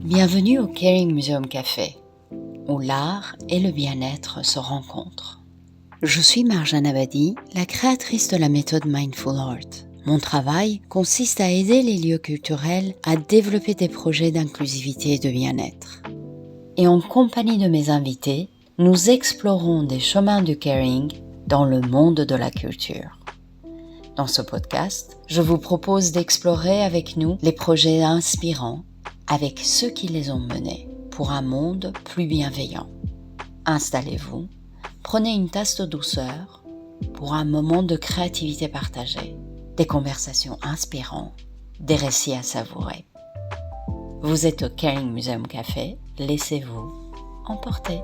Bienvenue au Caring Museum Café, où l'art et le bien-être se rencontrent. Je suis Marjane Abadi, la créatrice de la méthode Mindful Art. Mon travail consiste à aider les lieux culturels à développer des projets d'inclusivité et de bien-être. Et en compagnie de mes invités, nous explorons des chemins du caring dans le monde de la culture. Dans ce podcast, je vous propose d'explorer avec nous les projets inspirants avec ceux qui les ont menés pour un monde plus bienveillant. Installez-vous, prenez une tasse de douceur pour un moment de créativité partagée, des conversations inspirantes, des récits à savourer. Vous êtes au Caring Museum Café, laissez-vous emporter.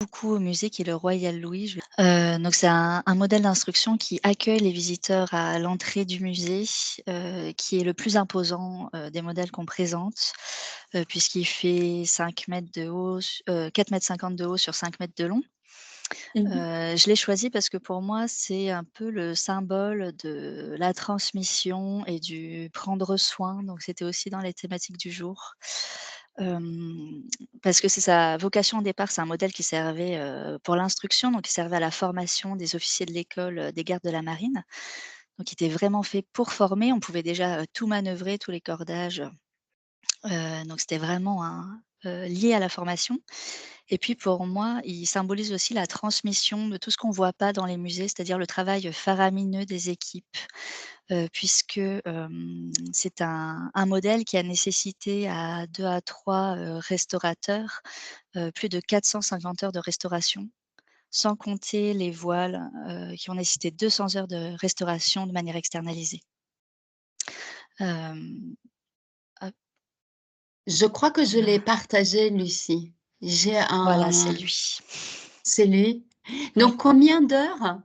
Beaucoup au musée qui est le Royal Louis. Donc c'est un modèle d'instruction qui accueille les visiteurs à l'entrée du musée, qui est le plus imposant, des modèles qu'on présente, puisqu'il fait 5 mètres de haut, 4,50 m de haut sur 5 mètres de long. Mhm. Je l'ai choisi parce que pour moi, c'est un peu le symbole de la transmission et du prendre soin, donc c'était aussi dans les thématiques du jour. Hem, Parce que c'est sa vocation au départ, c'est un modèle qui servait, pour l'instruction, donc qui servait à la formation des officiers de l'école, des gardes de la marine. Donc il était vraiment fait pour former. On pouvait déjà, tout manœuvrer, tous les cordages, donc c'était vraiment lié à la formation. Et puis pour moi, il symbolise aussi la transmission de tout ce qu'on voit pas dans les musées, c'est-à-dire le travail faramineux des équipes, puisque, c'est un modèle qui a nécessité à 2 à 3 restaurateurs, plus de 450 heures de restauration, sans compter les voiles, qui ont nécessité 200 heures de restauration de manière externalisée. Hem, hop, Je crois que je l'ai partagé, Lucie. J'ai voilà, c'est un lui. c'est lui? Oui, Donc combien d'heures?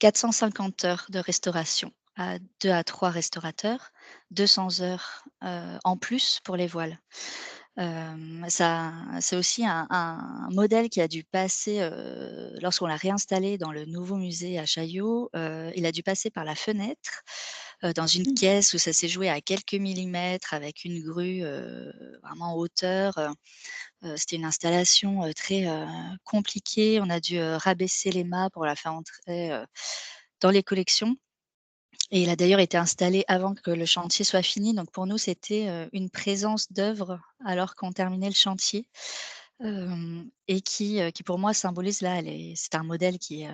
450 heures de restauration à 2 à 3 restaurateurs, 200 heures, en plus pour les voiles. Ça c'est aussi un modèle qui a dû passer, lorsqu'on l'a réinstallé dans le nouveau musée à Chaillot, il a dû passer par la fenêtre, dans une Mmh. caisse où ça s'est joué à quelques millimètres avec une grue, vraiment en hauteur. C'était une installation, très, compliquée. On a dû, rabaisser les mâts pour la faire entrer, dans les collections, et il a d'ailleurs été installé avant que le chantier soit fini. Donc pour nous, c'était, une présence d'œuvre alors qu'on terminait le chantier, et qui pour moi symbolise là, c'est un modèle qui est,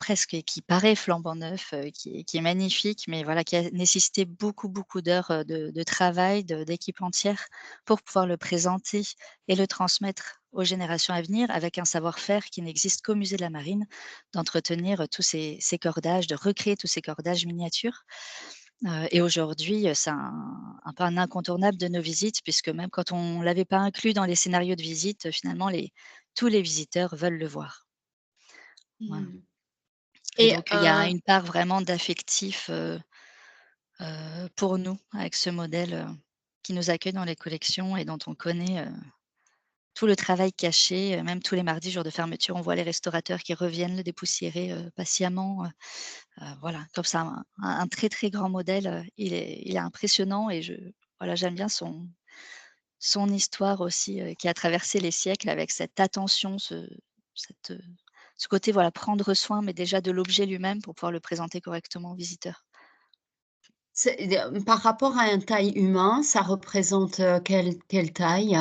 presque qui paraît flambant neuf, qui est magnifique, mais voilà, qui a nécessité beaucoup, beaucoup d'heures, de travail, d'équipe entière pour pouvoir le présenter et le transmettre aux générations à venir avec un savoir-faire qui n'existe qu'au musée de la Marine, d'entretenir, tous ces cordages, de recréer tous ces cordages miniatures. Et aujourd'hui, c'est un peu un incontournable de nos visites puisque même quand on l'avait pas inclus dans les scénarios de visite, finalement tous les visiteurs veulent le voir. Voilà. Mmh. Et Et donc il y a une part vraiment d'affectif, pour nous avec ce modèle, qui nous accueille dans les collections et dont on connaît, tout le travail caché, même tous les mardis, jour de fermeture, on voit les restaurateurs qui reviennent le dépoussiérer, patiemment, voilà, comme ça un très, très grand modèle, il est impressionnant et voilà, j'aime bien son histoire aussi, qui a traversé les siècles avec cette attention, cette, ce côté, voilà, prendre soin, mais déjà de l'objet lui-même pour pouvoir le présenter correctement aux visiteurs. par rapport à un taille humain, ça représente, quelle taille?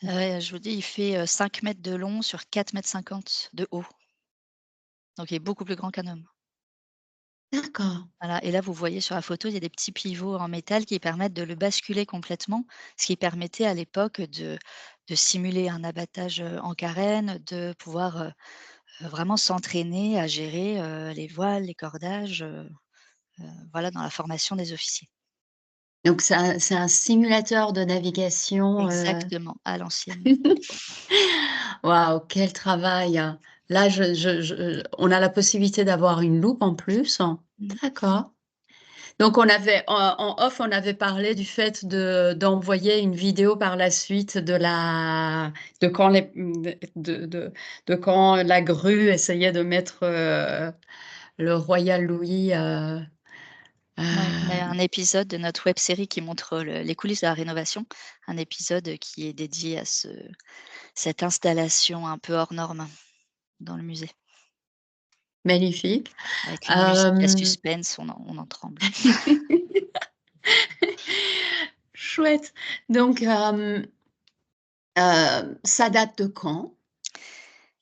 Je vous dis, il fait, 5 m de long sur 4,50 m de haut, donc il est beaucoup plus grand qu'un homme. D'accord. Voilà, et là, vous voyez sur la photo, il y a des petits pivots en métal qui permettent de le basculer complètement, ce qui permettait à l'époque de simuler un abattage, en carène, de pouvoir, vraiment s'entraîner à gérer, les voiles, les cordages, voilà, dans la formation des officiers. Donc c'est un simulateur de navigation, Exactement, à l'ancienne. waouh, quel travail, hein. Là, on a la possibilité d'avoir une loupe en plus. Mmh. D'accord. Donc on avait en off, on avait parlé du fait d'envoyer une vidéo par la suite de quand de quand la grue essayait de mettre, le Royal Louis, Ouais, on a heu un épisode de notre web série qui montre les coulisses de la rénovation, un épisode qui est dédié à cette installation un peu hors norme dans le musée, magnifique. avec une musique à Hem suspense, on en tremble. Chouette. Donc, ça date de quand?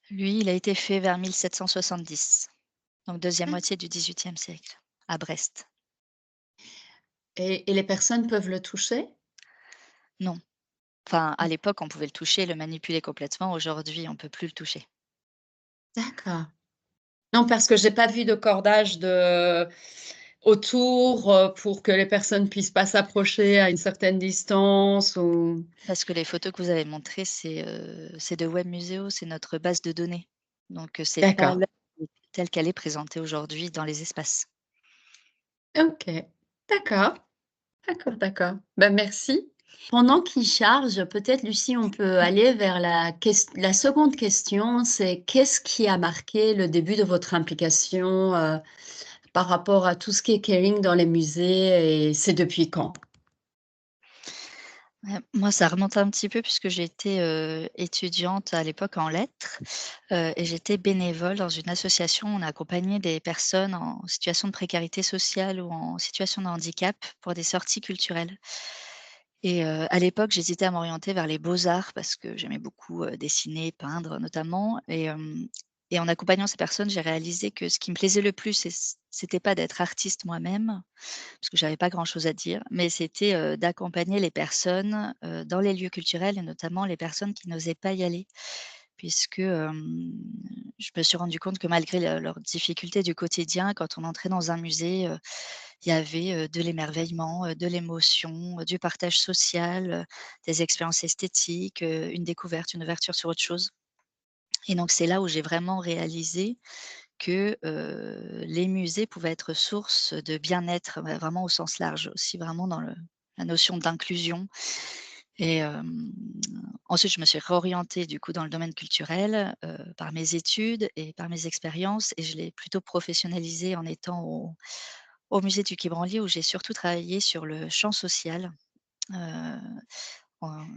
Lui, il a été fait vers 1770, donc deuxième Mmh. moitié du XVIIIe siècle, à Brest. Et les personnes peuvent le toucher? Non, enfin, à l'époque, on pouvait le toucher, le manipuler complètement. Aujourd'hui, on peut plus le toucher. D'accord. Non, parce que j'ai pas vu de cordage autour, pour que les personnes puissent pas s'approcher à une certaine distance ou Parce que les photos que vous avez montrées, c'est de Webmuseo, c'est notre base de données. Donc, c'est pas d'accord. l'œuvre telle qu'elle est présentée aujourd'hui dans les espaces. OK. D'accord, d'accord, d'accord. Ben merci. Pendant qu'il charge, peut-être Lucie, on peut aller vers la seconde question, c'est qu'est-ce qui a marqué le début de votre implication, par rapport à tout ce qui est caring dans les musées et c'est depuis quand? Moi, ça remonte un petit peu puisque j'étais, étudiante à l'époque en lettres, et j'étais bénévole dans une association. On accompagnait des personnes en situation de précarité sociale ou en situation de handicap pour des sorties culturelles, et à l'époque, j'hésitais à m'orienter vers les beaux-arts parce que j'aimais beaucoup, dessiner, peindre notamment et en accompagnant ces personnes, j'ai réalisé que ce qui me plaisait le plus, c'était pas d'être artiste moi-même, parce que j'avais pas grand-chose à dire, mais c'était, d'accompagner les personnes, dans les lieux culturels et notamment les personnes qui n'osaient pas y aller. Puisque, je me suis rendu compte que malgré leurs difficultés du quotidien, quand on entrait dans un musée, il y avait, de l'émerveillement, de l'émotion, du partage social, des expériences esthétiques, une découverte, une ouverture sur autre chose et donc c'est là où j'ai vraiment réalisé que, les musées pouvaient être source de bien-être, vraiment au sens large, aussi vraiment dans la notion d'inclusion et ensuite je me suis réorientée du coup dans le domaine culturel, par mes études et par mes expériences et je l'ai plutôt professionnalisé en étant au musée du Quai Branly où j'ai surtout travaillé sur le champ social, heu,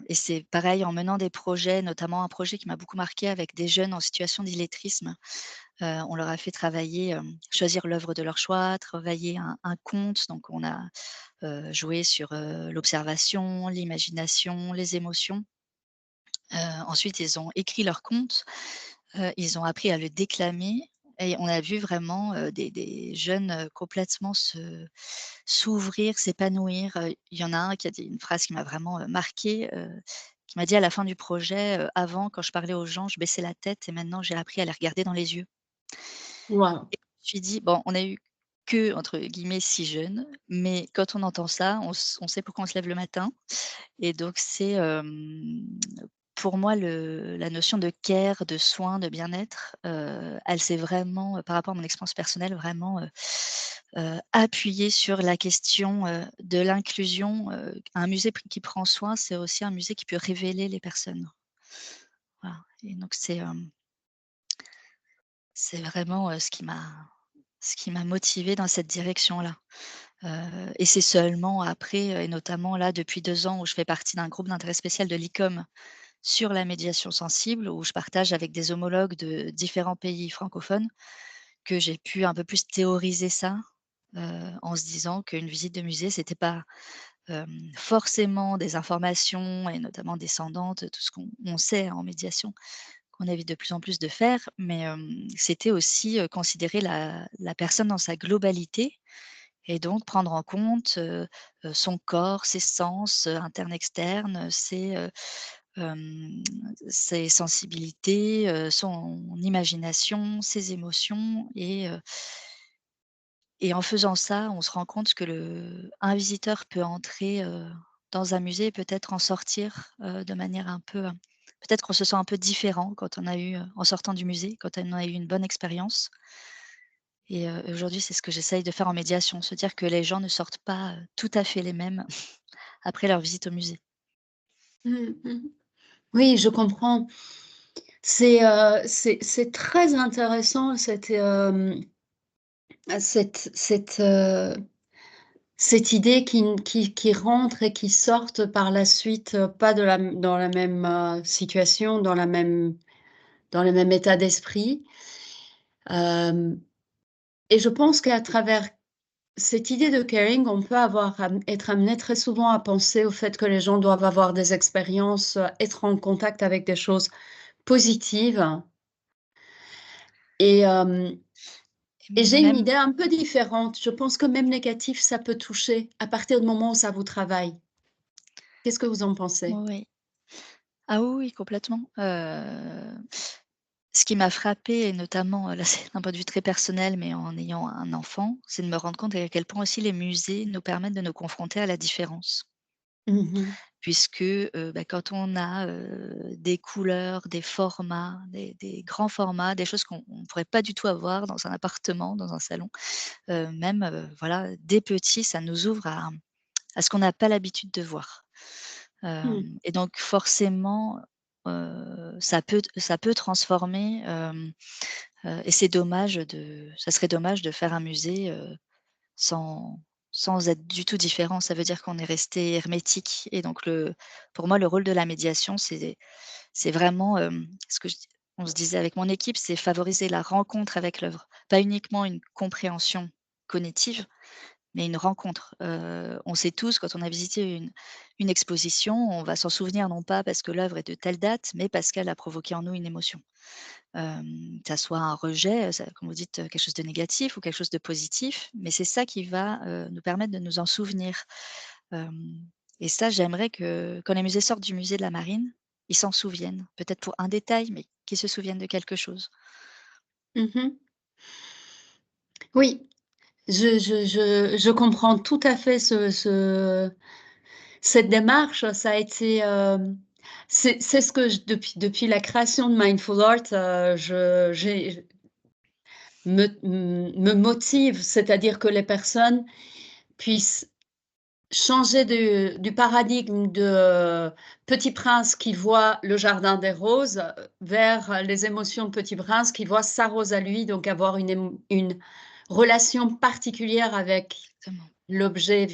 et c'est pareil en menant des projets, notamment un projet qui m'a beaucoup marqué avec des jeunes en situation d'illettrisme. On leur a fait travailler, choisir l'œuvre de leur choix, travailler un conte, donc on a, joué sur, l'observation, l'imagination, les émotions. Ensuite, ils ont écrit leur conte, ils ont appris à le déclamer et on a vu vraiment, des jeunes, complètement s'ouvrir, s'épanouir. Il y en a un qui a dit une phrase qui m'a vraiment, marquée, qui m'a dit à la fin du projet: «Avant, quand je parlais aux gens, je baissais la tête et maintenant j'ai appris à les regarder dans les yeux». Waouh! Et je me suis dit: «Bon, on a eu que, entre guillemets, 6 jeunes, mais quand on entend ça, on sait pourquoi on se lève le matin». Et donc c'est, pour moi la notion de care, de soin, de bien-être, elle s'est vraiment, par rapport à mon expérience personnelle, vraiment, appuyée sur la question, de l'inclusion. Un musée qui prend soin, c'est aussi un musée qui peut révéler les personnes. Voilà et donc c'est vraiment, ce qui m'a motivée dans cette direction-là. Et c'est seulement après, et notamment là depuis 2 ans où je fais partie d'un groupe d'intérêt spécial de l'ICOM sur la médiation sensible, où je partage avec des homologues de différents pays francophones, que j'ai pu un peu plus théoriser ça, en se disant qu'une visite de musée, c'était pas, forcément des informations et notamment descendantes, tout ce qu'on sait en médiation, qu'on évite de plus en plus de faire, mais c'était aussi, considérer la personne dans sa globalité et donc prendre en compte, son corps, ses sens, internes, externes, hem, ses sensibilités, son imagination, ses émotions et en faisant ça, on se rend compte que un visiteur peut entrer, dans un musée et peut-être en sortir, de manière un peu, peut-être qu'on se sent un peu différent quand on a eu, en sortant du musée, quand on a eu une bonne expérience et aujourd'hui, c'est ce que j'essaye de faire en médiation, se dire que les gens ne sortent pas, tout à fait les mêmes après leur visite au musée. Mmh mh. Oui, je comprends. C'est très intéressant cette idée qui rentre et qui sortent par la suite, pas de la dans la même, situation, dans le même état d'esprit. Hem et je pense qu'à travers cette idée de caring, on peut être amené très souvent à penser au fait que les gens doivent avoir des expériences, être en contact avec des choses positives et hem et j'ai une Même idée un peu différente. Je pense que même négatif, ça peut toucher à partir du moment où ça vous travaille. Qu'est-ce que vous en pensez? oui. Ah oui, oui, complètement. Ce qui m'a frappée et notamment, là, c'est d'un point de vue très personnel, mais en ayant un enfant, c'est de me rendre compte à quel point aussi les musées nous permettent de nous confronter à la différence. Mmh mh. Puisque, quand on a, des couleurs, des formats, des grands formats, des choses qu'on ne pourrait pas du tout avoir dans un appartement, dans un salon, même, voilà, dès petit, ça nous ouvre à ce qu'on n'a pas l'habitude de voir. Mmh. Et donc forcément, ça peut transformer, et c'est dommage ça serait dommage de faire un musée, sans être du tout différent. Ça veut dire qu'on est resté hermétique et donc pour moi, le rôle de la médiation, c'est vraiment, ce que on se disait avec mon équipe, c'est favoriser la rencontre avec l'œuvre. Pas uniquement une compréhension cognitive, mais une rencontre. On sait tous quand on a visité une exposition, on va s'en souvenir non pas parce que l'œuvre est de telle date, mais parce qu'elle a provoqué en nous une émotion. Que ça soit un rejet, ça comme vous dites, quelque chose de négatif ou quelque chose de positif, mais c'est ça qui va, nous permettre de nous en souvenir. Hem et ça, j'aimerais que quand les musées sortent du musée de la Marine, ils s'en souviennent. Peut-être pour un détail, mais qu'ils se souviennent de quelque chose. Mmh. Oui, je comprends tout à fait cette démarche. Ça a été, c'est ce que depuis la création de Mindful Art, je j'ai me motive, c'est-à-dire que les personnes puissent changer du paradigme de, Petit Prince qui voit le jardin des roses, vers les émotions de Petit Prince qui voit sa rose à lui, donc avoir une relation particulière avec Exactement, l'objet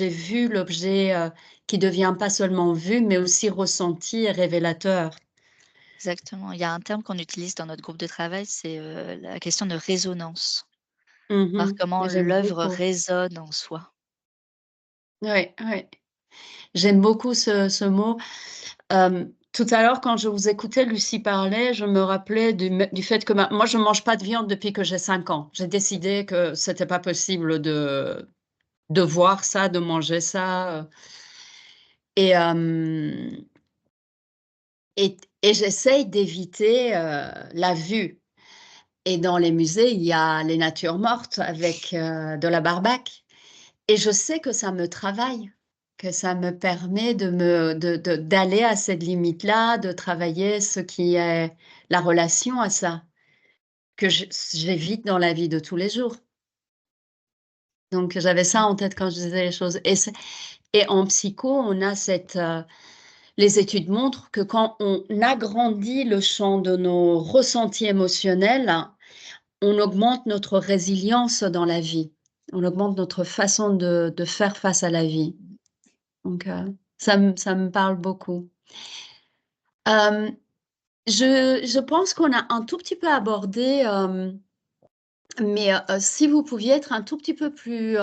vu, l'objet, qui devient pas seulement vu, mais aussi ressenti et révélateur. exactement. Il y a un terme qu'on utilise dans notre groupe de travail, c'est, la question de résonance. Voir Mmh. comment J'aime l'œuvre beaucoup. résonne en soi. Ouais, ouais. J'aime beaucoup ce mot. Tout à l'heure, quand je vous écoutais Lucie parler, je me rappelais du fait que moi je mange pas de viande depuis que j'ai 5 ans. J'ai décidé que c'était pas possible de voir ça, de manger ça, et hem et j'essaye d'éviter, la vue, et dans les musées, il y a les natures mortes avec, de la barbaque, et je sais que ça me travaille, que ça me permet d'aller à cette limite-là, de travailler ce qui est la relation à ça, que j'évite dans la vie de tous les jours. Donc j'avais ça en tête quand je disais les choses, et en psycho, on a les études montrent que quand on agrandit le champ de nos ressentis émotionnels, on augmente notre résilience dans la vie. On augmente notre façon de faire face à la vie. Donc, ça me parle beaucoup. Hem, je pense qu'on a un tout petit peu abordé, mais, si vous pouviez être un tout petit peu plus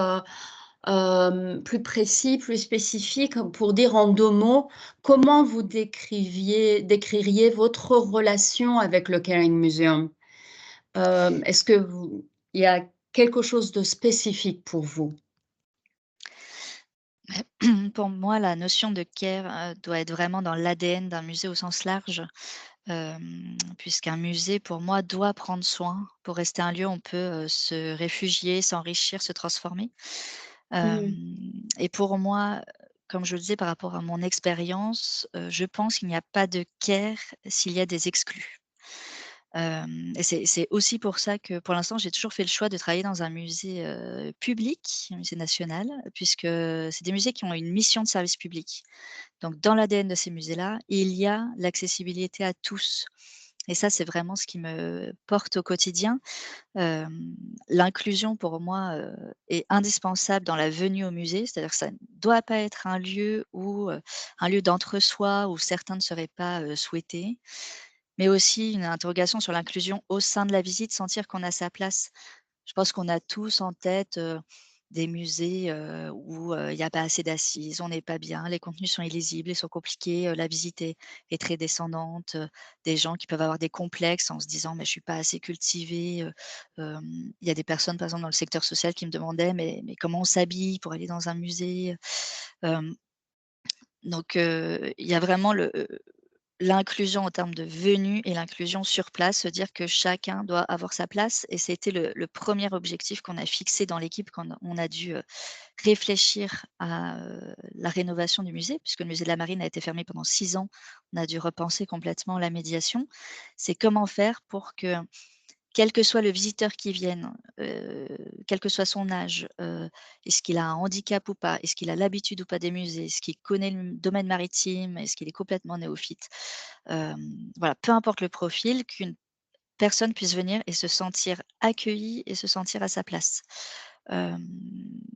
précis, plus spécifique pour dire en 2 mots, comment vous décririez votre relation avec le Caring Museum? Est-ce que il y a quelque chose de spécifique pour vous? Pour moi, la notion de care, doit être vraiment dans l'ADN d'un musée au sens large, puisqu'un musée, pour moi, doit prendre soin. Pour rester un lieu, où on peut, se réfugier, s'enrichir, se transformer. Mmh. Et pour moi, comme je le disais par rapport à mon expérience, je pense qu'il n'y a pas de care s'il y a des exclus. Et c'est aussi pour ça que, pour l'instant, j'ai toujours fait le choix de travailler dans un musée, public, un musée national, puisque c'est des musées qui ont une mission de service public. Donc dans l'ADN de ces musées-là, il y a l'accessibilité à tous et ça, c'est vraiment ce qui me porte au quotidien. L'inclusion pour moi, est indispensable dans la venue au musée, c'est-à-dire que ça ne doit pas être un lieu où, un lieu d'entre-soi où certains ne seraient pas, souhaités, mais aussi une interrogation sur l'inclusion au sein de la visite, sentir qu'on a sa place. Je pense qu'on a tous en tête, des musées, où, il y a pas assez d'assises, on n'est pas bien, les contenus sont illisibles et sont compliqués, la visite est très descendante, des gens qui peuvent avoir des complexes en se disant: «Mais je suis pas assez cultivé», il y a des personnes, par exemple, dans le secteur social qui me demandaient: «Mais comment on s'habille pour aller dans un musée?» Hem, donc il y a vraiment l'inclusion en termes de venue et l'inclusion sur place, se dire que chacun doit avoir sa place et c'était le 1er objectif qu'on a fixé dans l'équipe quand on a dû, réfléchir à, la rénovation du musée, puisque le musée de la Marine a été fermé pendant 6 ans. On a dû repenser complètement la médiation. C'est comment faire pour que, quel que soit le visiteur qui vienne, quel que soit son âge, est-ce qu'il a un handicap ou pas? Est-ce qu'il a l'habitude ou pas des musées? Est-ce qu'il connaît le domaine maritime? Est-ce qu'il est complètement néophyte? Voilà, peu importe le profil, qu'une personne puisse venir et se sentir accueillie et se sentir à sa place. Hem,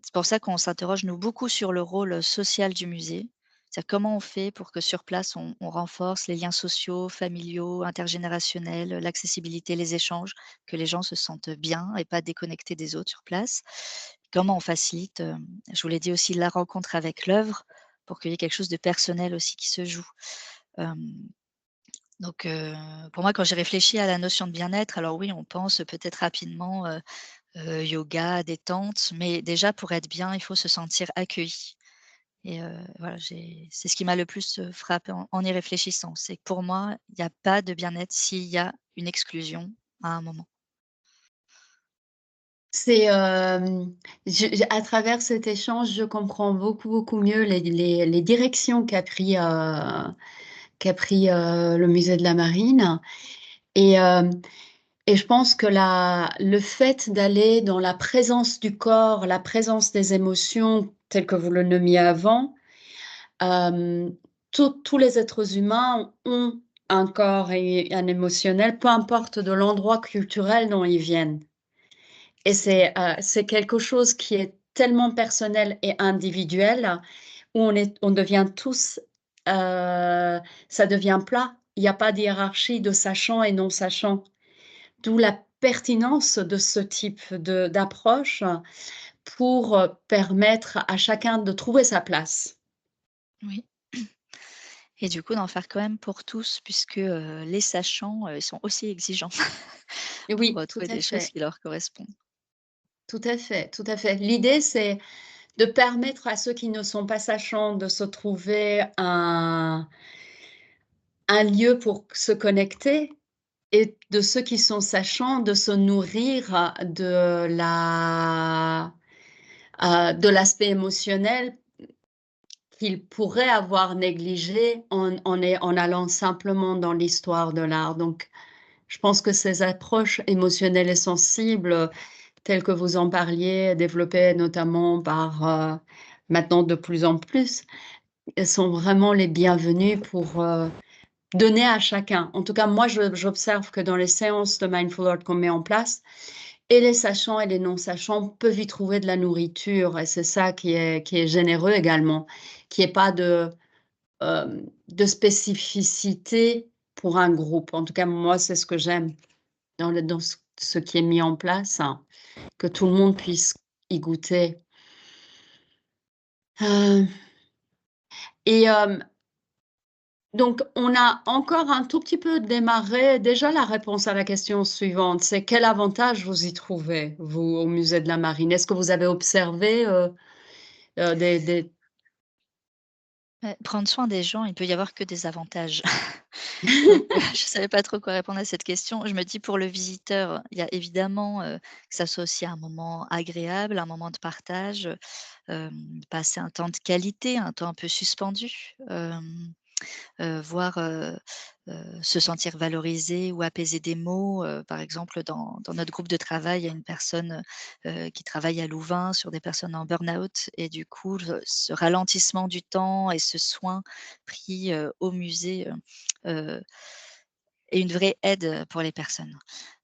c'est pour ça qu'on s'interroge, nous, beaucoup sur le rôle social du musée. C'est-à-dire comment on fait pour que sur place, on renforce les liens sociaux, familiaux, intergénérationnels, l'accessibilité, les échanges, que les gens se sentent bien et pas déconnectés des autres sur place. comment on facilite, je vous l'ai dit aussi, la rencontre avec l'œuvre pour qu'il y ait quelque chose de personnel aussi qui se joue. Hem, donc pour moi, quand j'ai réfléchi à la notion de bien-être, alors oui, on pense peut-être rapidement, yoga, détente, mais déjà pour être bien, il faut se sentir accueilli et voilà, c'est ce qui m'a le plus, frappée en y réfléchissant. C'est que pour moi, il y a pas de bien-être s'il y a une exclusion à un moment. C'est, je à travers cet échange, je comprends beaucoup, beaucoup mieux les directions qu'a pris le musée de la Marine et et je pense que le fait d'aller dans la présence du corps, la présence des émotions telles que vous le nommiez avant, hem, tous les êtres humains ont un corps et un émotionnel, peu importe de l'endroit culturel dont ils viennent. Et c'est quelque chose qui est tellement personnel et individuel, où on devient tous, ça devient plat. Il y a pas de hiérarchie de sachant et non sachant. D'où la pertinence de ce type d'approche pour, permettre à chacun de trouver sa place. Oui. Et du coup, d'en faire quand même pour tous puisque, les sachants, ils sont aussi exigeants pour, Oui, tout trouver à des choses fait, qui leur correspondent. tout à fait, tout à fait. L'idée, c'est de permettre à ceux qui ne sont pas sachants de se trouver un lieu pour se connecter et de ceux qui sont sachants de se nourrir de l'aspect émotionnel qu'ils pourraient avoir négligé en allant simplement dans l'histoire de l'art. Donc, je pense que ces approches émotionnelles et sensibles, telles que vous en parliez, développées notamment par, maintenant de plus en plus, elles sont vraiment les bienvenues pour, donner à chacun. En tout cas, moi, j'observe que dans les séances de Mindful Art qu'on met en place, et les sachants et les non-sachants peuvent y trouver de la nourriture et c'est ça qui est généreux également, qu'il y ait pas de spécificité pour un groupe. En tout cas, moi, c'est ce que j'aime dans ce qui est mis en place, hein, que tout le monde puisse y goûter. Heu et donc on a encore un tout petit peu démarré déjà la réponse à la question suivante, c'est quel avantage vous y trouvez, vous, au musée de la Marine? Est-ce que vous avez observé, des Prendre soin des gens, il peut y avoir que des avantages. Donc je savais pas trop quoi répondre à cette question. Je me dis pour le visiteur, il y a évidemment, que ça soit aussi un moment agréable, un moment de partage, passer un temps de qualité, un temps un peu suspendu, voire, se sentir valorisé ou apaiser des mots. Par exemple, dans notre groupe de travail, il y a une personne, qui travaille à Louvain sur des personnes en burn-out et du coup, ce ralentissement du temps et ce soin pris, au musée, heu, est une vraie aide, pour les personnes.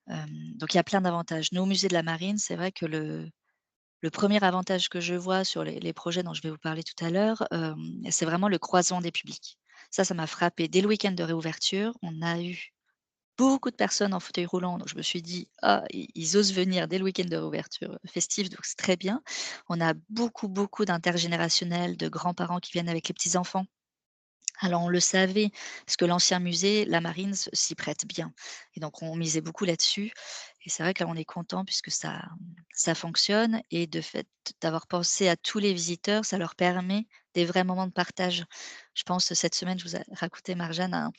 Donc il y a plein d'avantages. Nous, au musée de la Marine, c'est vrai que le premier avantage que je vois sur les projets dont je vais vous parler tout à l'heure, c'est vraiment le croisement des publics. Ça m'a frappé. Dès le week-end de réouverture, on a eu beaucoup de personnes en fauteuil roulant, donc je me suis dit: «Ah, ils osent venir dès le week-end de réouverture, festive, donc c'est très bien». On a beaucoup, beaucoup d'intergénérationnels, de grands-parents qui viennent avec les petits-enfants. Alors on le savait, parce que l'ancien musée, la marine s'y prête bien et donc on misait beaucoup là-dessus et c'est vrai que là, on est content puisque ça fonctionne et de fait d'avoir pensé à tous les visiteurs, ça leur permet des vrais moments de partage. Je pense cette semaine, je vous ai raconté Marjane,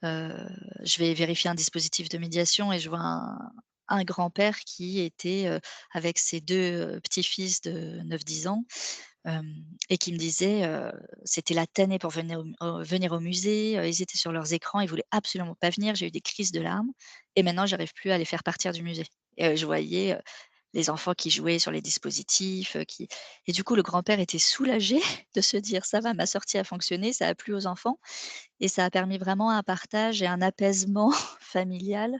je vais vérifier un dispositif de médiation et je vois un grand-père qui était, avec ses 2 petits-fils de 9-10 ans. Et qui me disaient, c'était la tannée pour venir au musée, ils étaient sur leurs écrans, ils voulaient absolument pas venir. J'ai eu des crises de larmes et maintenant j'arrive plus à les faire partir du musée et je voyais, les enfants qui jouaient sur les dispositifs, qui et du coup le grand-père était soulagé de se dire: «Ça va, ma sortie a fonctionné, ça a plu aux enfants» et ça a permis vraiment un partage et un apaisement familial.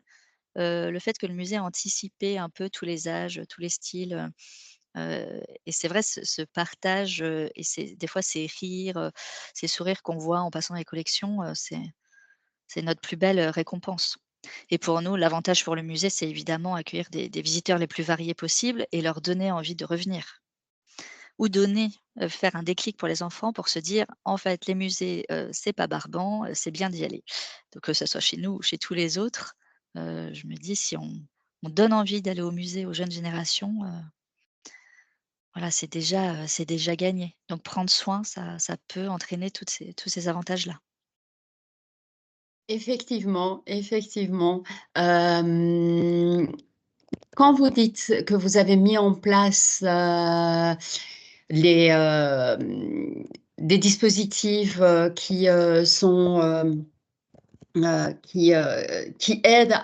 Le fait que le musée a anticipé un peu tous les âges, tous les styles, et c'est vrai ce partage, et des fois ces rires, ces sourires qu'on voit en passant les collections, c'est notre plus belle, récompense et pour nous, l'avantage pour le musée, c'est évidemment accueillir des visiteurs les plus variés possibles et leur donner envie de revenir. ou donner, faire un déclic pour les enfants pour se dire: «En fait, les musées, c'est pas barbant, c'est bien d'y aller». Donc que ça soit chez nous ou chez tous les autres, je me dis si on donne envie d'aller au musée aux jeunes générations, voilà, c'est déjà gagné. Donc prendre soin, ça peut entraîner tous ces avantages-là. Effectivement, effectivement. Hem, Quand vous dites que vous avez mis en place, les, des dispositifs, qui aident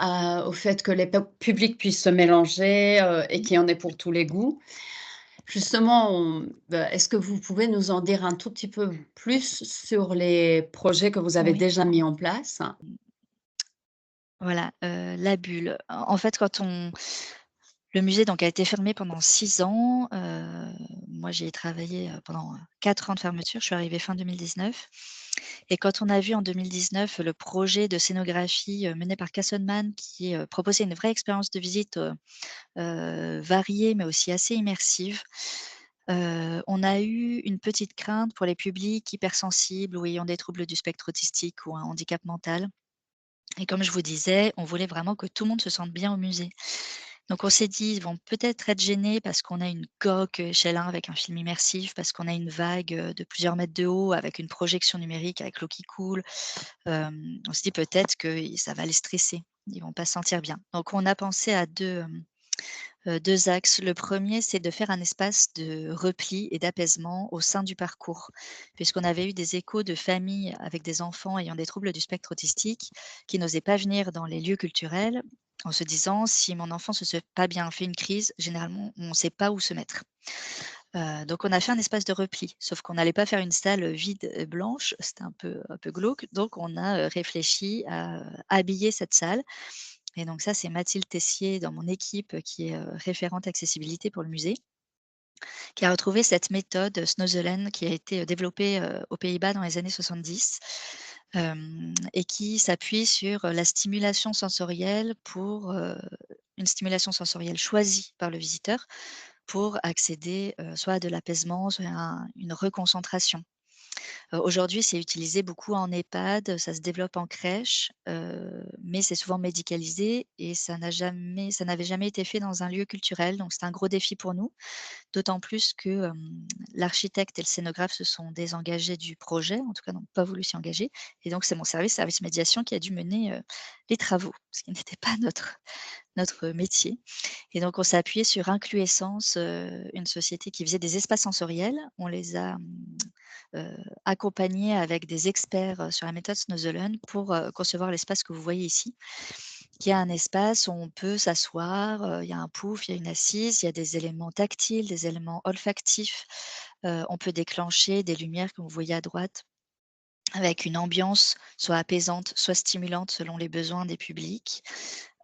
au fait que les publics puissent se mélanger, et qu'il y en ait pour tous les goûts. Justement, est-ce que vous pouvez nous en dire un tout petit peu plus sur les projets que vous avez Oui. déjà mis en place? Voilà, la bulle. En fait, le musée donc a été fermé pendant 6 ans, moi j'y ai travaillé, pendant, 4 ans de fermeture. Je suis arrivée fin 2019 et quand on a vu en 2019 le projet de scénographie, mené par Casselman qui, proposait une vraie expérience de visite, variée mais aussi assez immersive, on a eu une petite crainte pour les publics hypersensibles ou ayant des troubles du spectre autistique ou un handicap mental. Et comme je vous disais, on voulait vraiment que tout le monde se sente bien au musée. Donc on s'est dit: «Ils vont peut-être être gênés parce qu'on a une coque, échelle 1 avec un film immersif, parce qu'on a une vague, de plusieurs mètres de haut avec une projection numérique avec l'eau qui coule». On s'est dit: «Peut-être que ça va les stresser, ils vont pas se sentir bien». Donc on a pensé à 2 axes. Le premier, c'est de faire un espace de repli et d'apaisement au sein du parcours, puisqu'on avait eu des échos de familles avec des enfants ayant des troubles du spectre autistique qui n'osaient pas venir dans les lieux culturels en se disant: «Si mon enfant se sent pas bien, fait une crise, généralement, on ne sait pas où se mettre». Donc on a fait un espace de repli, sauf qu'on n'allait pas faire une salle, vide et blanche, c'était un peu glauque, donc on a, réfléchi à, habiller cette salle et donc ça, c'est Mathilde Tessier dans mon équipe, qui est, référente accessibilité pour le musée, qui a retrouvé cette méthode, Snoezelen qui a été, développée, aux Pays-Bas dans les années 70, et qui s'appuie sur, la stimulation sensorielle pour, une stimulation sensorielle choisie par le visiteur pour accéder, soit à de l'apaisement, soit à une reconcentration. Aujourd'hui, c'est utilisé beaucoup en EHPAD, ça se développe en crèche, mais c'est souvent médicalisé et ça n'avait jamais été fait dans un lieu culturel, donc c'est un gros défi pour nous. D'autant plus que, l'architecte et le scénographe se sont désengagés du projet, en tout cas n'ont pas voulu s'y engager et donc c'est mon service médiation qui a dû mener, les travaux, ce qui n'était pas notre métier et donc on s'est appuyé sur Incluescence, une société qui faisait des espaces sensoriels. On les a, accompagnés avec des experts, sur la méthode Snoezelen pour, concevoir l'espace que vous voyez ici, qui est un espace où on peut s'asseoir, il y a un pouf, il y a une assise, il y a des éléments tactiles, des éléments olfactifs, on peut déclencher des lumières comme vous voyez à droite avec une ambiance soit apaisante, soit stimulante selon les besoins des publics.